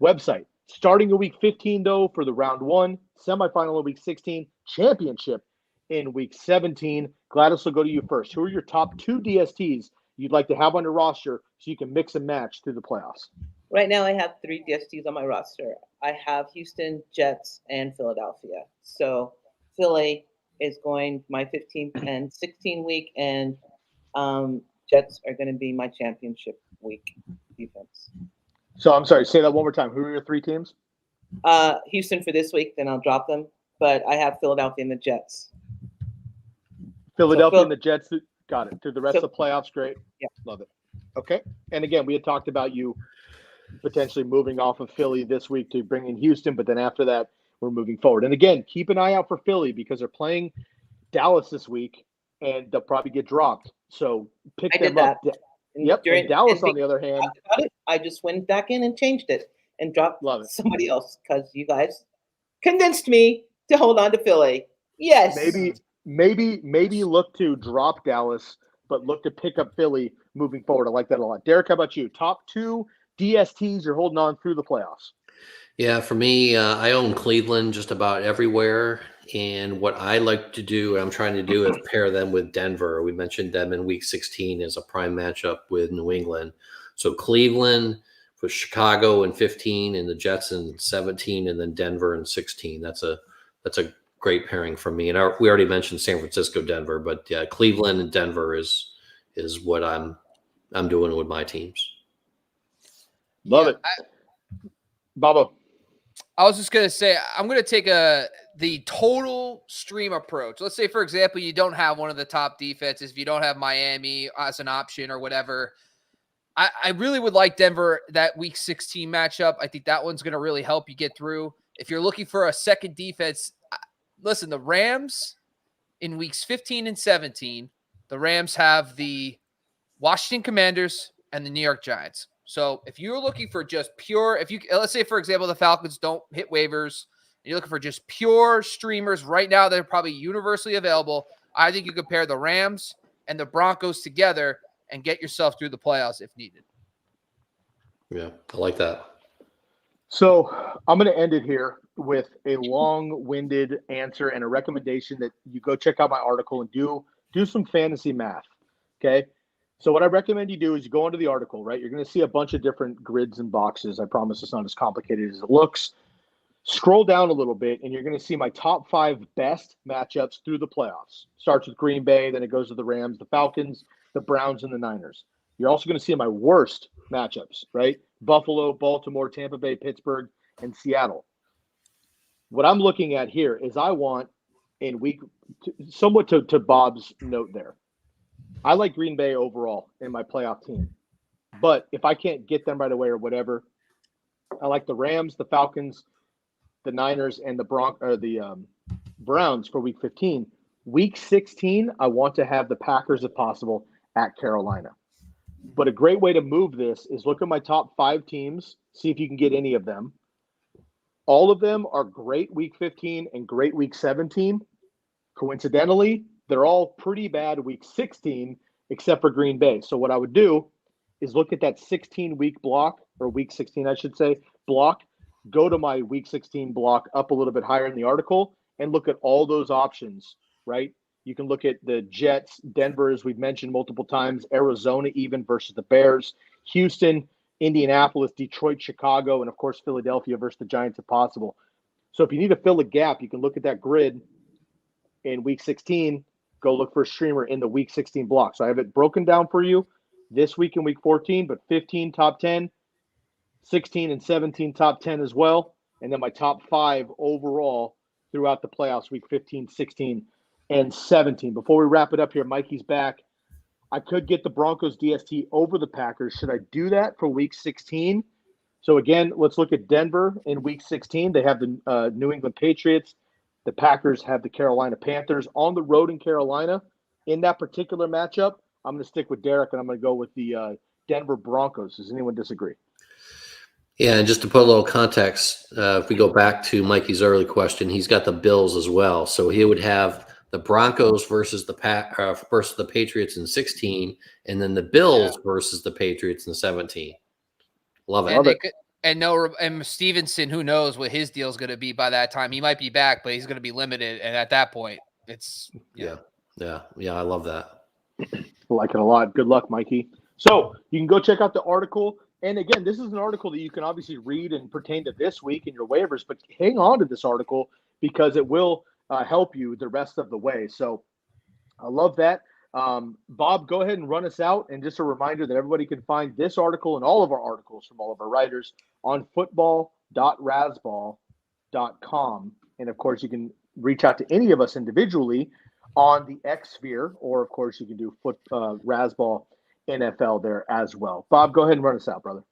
website. Starting in week 15, though, for the round 1, semifinal in week 16, championship in week 17. Gladys will go to you first. Who are your top 2 DSTs you'd like to have on your roster so you can mix and match through the playoffs? Right now, I have 3 DSTs on my roster. I have Houston, Jets, and Philadelphia. So Philly is going my 15th and 16 week, and Jets are going to be my championship week defense. So I'm sorry, say that one more time. Who are your 3 teams? Houston for this week, then I'll drop them. but I have Philadelphia and the Jets. Philadelphia So and the Jets, got it. Through the rest of the playoffs, great. Yeah. Love it. Okay. And again, we had talked about you potentially moving off of Philly this week to bring in Houston, but then after that, we're moving forward. And again, keep an eye out for Philly because they're playing Dallas this week, and they'll probably get dropped. So pick I them did up. Yep. And Dallas, on the other hand, I just went back in and changed it and dropped Love it. somebody else because you guys convinced me to hold on to Philly. Yes. maybe look to drop Dallas, but look to pick up Philly moving forward. I like that a lot. Derek, how about you? Top 2 DSTs you're holding on through the playoffs. Yeah, for me, I own Cleveland just about everywhere. And what I like to do, I'm trying to do, is pair them with Denver. We mentioned them in week 16 as a prime matchup with New England. So Cleveland with Chicago in 15 and the Jets in 17 and then Denver in 16. That's a great pairing for me. And we already mentioned San Francisco, Denver, but yeah, Cleveland and Denver is what I'm doing with my teams. Love it. Baba. I was just gonna say I'm gonna take the total stream approach. Let's say, for example, you don't have one of the top defenses. If you don't have Miami as an option or whatever, I really would like Denver, that week 16 matchup. I think that one's gonna really help you get through. If you're looking for a second defense, listen, the Rams in weeks 15 and 17, the Rams have the Washington Commanders and the New York Giants. So if you're looking for just pure, let's say, for example, the Falcons don't hit waivers, and you're looking for just pure streamers right now, they're probably universally available. I think you could pair the Rams and the Broncos together and get yourself through the playoffs if needed. Yeah, I like that. So I'm going to end it here with a long-winded answer and a recommendation that you go check out my article and do some fantasy math. Okay. So what I recommend you do is you go into the article, right? You're going to see a bunch of different grids and boxes. I promise it's not as complicated as it looks. Scroll down a little bit, and you're going to see my top 5 best matchups through the playoffs. Starts with Green Bay, then it goes to the Rams, the Falcons, the Browns, and the Niners. You're also going to see my worst matchups, right? Buffalo, Baltimore, Tampa Bay, Pittsburgh, and Seattle. What I'm looking at here is I want in week, somewhat to Bob's note there, I like Green Bay overall in my playoff team. But if I can't get them right away or whatever, I like the Rams, the Falcons, the Niners, and the Browns for week 15. Week 16, I want to have the Packers, if possible, at Carolina. But a great way to move this is look at my top 5 teams, see if you can get any of them. All of them are great week 15 and great week 17. Coincidentally, they're all pretty bad week 16, except for Green Bay. So what I would do is look at that 16-week block, or week 16, I should say, block, go to my week 16 block up a little bit higher in the article, and look at all those options, right? You can look at the Jets, Denver, as we've mentioned multiple times, Arizona even versus the Bears, Houston, Indianapolis, Detroit, Chicago, and, of course, Philadelphia versus the Giants if possible. So if you need to fill a gap, you can look at that grid in week 16, go look for a streamer in the week 16 block. So I have it broken down for you this week in week 14, but 15 top 10, 16 and 17 top 10 as well, and then my top 5 overall throughout the playoffs, week 15, 16, and 17. Before we wrap it up here, Mikey's back. I could get the Broncos DST over the Packers. Should I do that for week 16? So again, let's look at Denver in week 16. They have the New England Patriots. The Packers have the Carolina Panthers on the road in Carolina. In that particular matchup, I'm going to stick with Derek, and I'm going to go with the Denver Broncos. Does anyone disagree? Yeah, and just to put a little context, if we go back to Mikey's early question, he's got the Bills as well. So he would have the Broncos versus the Patriots in 16, and then the Bills versus the Patriots in 17. Love it. And Stevenson, who knows what his deal is going to be by that time? He might be back, but he's going to be limited. And at that point, it's yeah. I love that. I like it a lot. Good luck, Mikey. So you can go check out the article. And again, this is an article that you can obviously read and pertain to this week in your waivers, but hang on to this article because it will help you the rest of the way. So I love that. Bob, go ahead and run us out. And just a reminder that everybody can find this article and all of our articles from all of our writers on football.razzball.com. And of course, you can reach out to any of us individually on the X sphere, or of course you can do Razzball NFL there as well. Bob, go ahead and run us out, brother.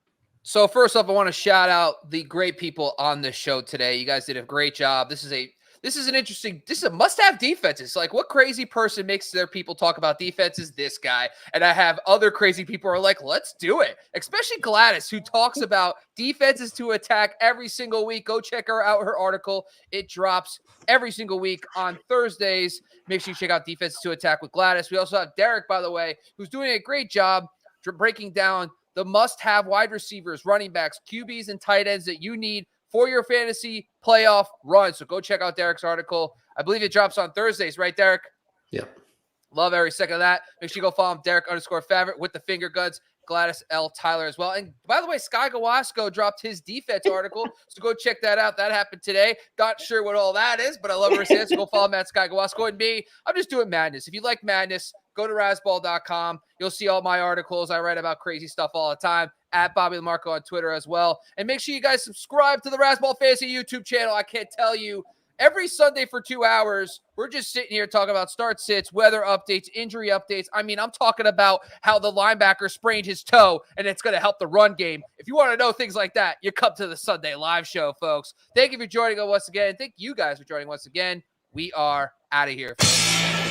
So first off, I want to shout out the great people on the show today. You guys did a great job. This is a must-have defense. It's like, what crazy person makes their people talk about defenses? This guy. And I have other crazy people who are like, let's do it. Especially Gladys, who talks about defenses to attack every single week. Go check her article. It drops every single week on Thursdays. Make sure you check out Defenses to Attack with Gladys. We also have Derek, by the way, who's doing a great job breaking down the must-have wide receivers, running backs, QBs, and tight ends that you need for your fantasy playoff run. So go check out Derek's article. I believe it drops on Thursdays, right, Derek? Yep. Love every second of that. Make sure you go follow him, Derek_Favorite with the finger guns, Gladys L. Tyler as well. And by the way, Sky Gawasko dropped his defense article. So go check that out. That happened today. Not sure what all that is, but I love her stance. So go follow him at Sky Gawasko. And me, I'm just doing madness. If you like madness, go to razzball.com. You'll see all my articles. I write about crazy stuff all the time. At Bobby Lamarco on Twitter as well. And make sure you guys subscribe to the Razzball Fantasy YouTube channel. I can't tell you, every Sunday for 2 hours, we're just sitting here talking about start sits, weather updates, injury updates. I mean, I'm talking about how the linebacker sprained his toe, and it's going to help the run game. If you want to know things like that, you come to the Sunday live show, folks. Thank you for joining us once again. Thank you guys for joining once again. We are out of here, folks.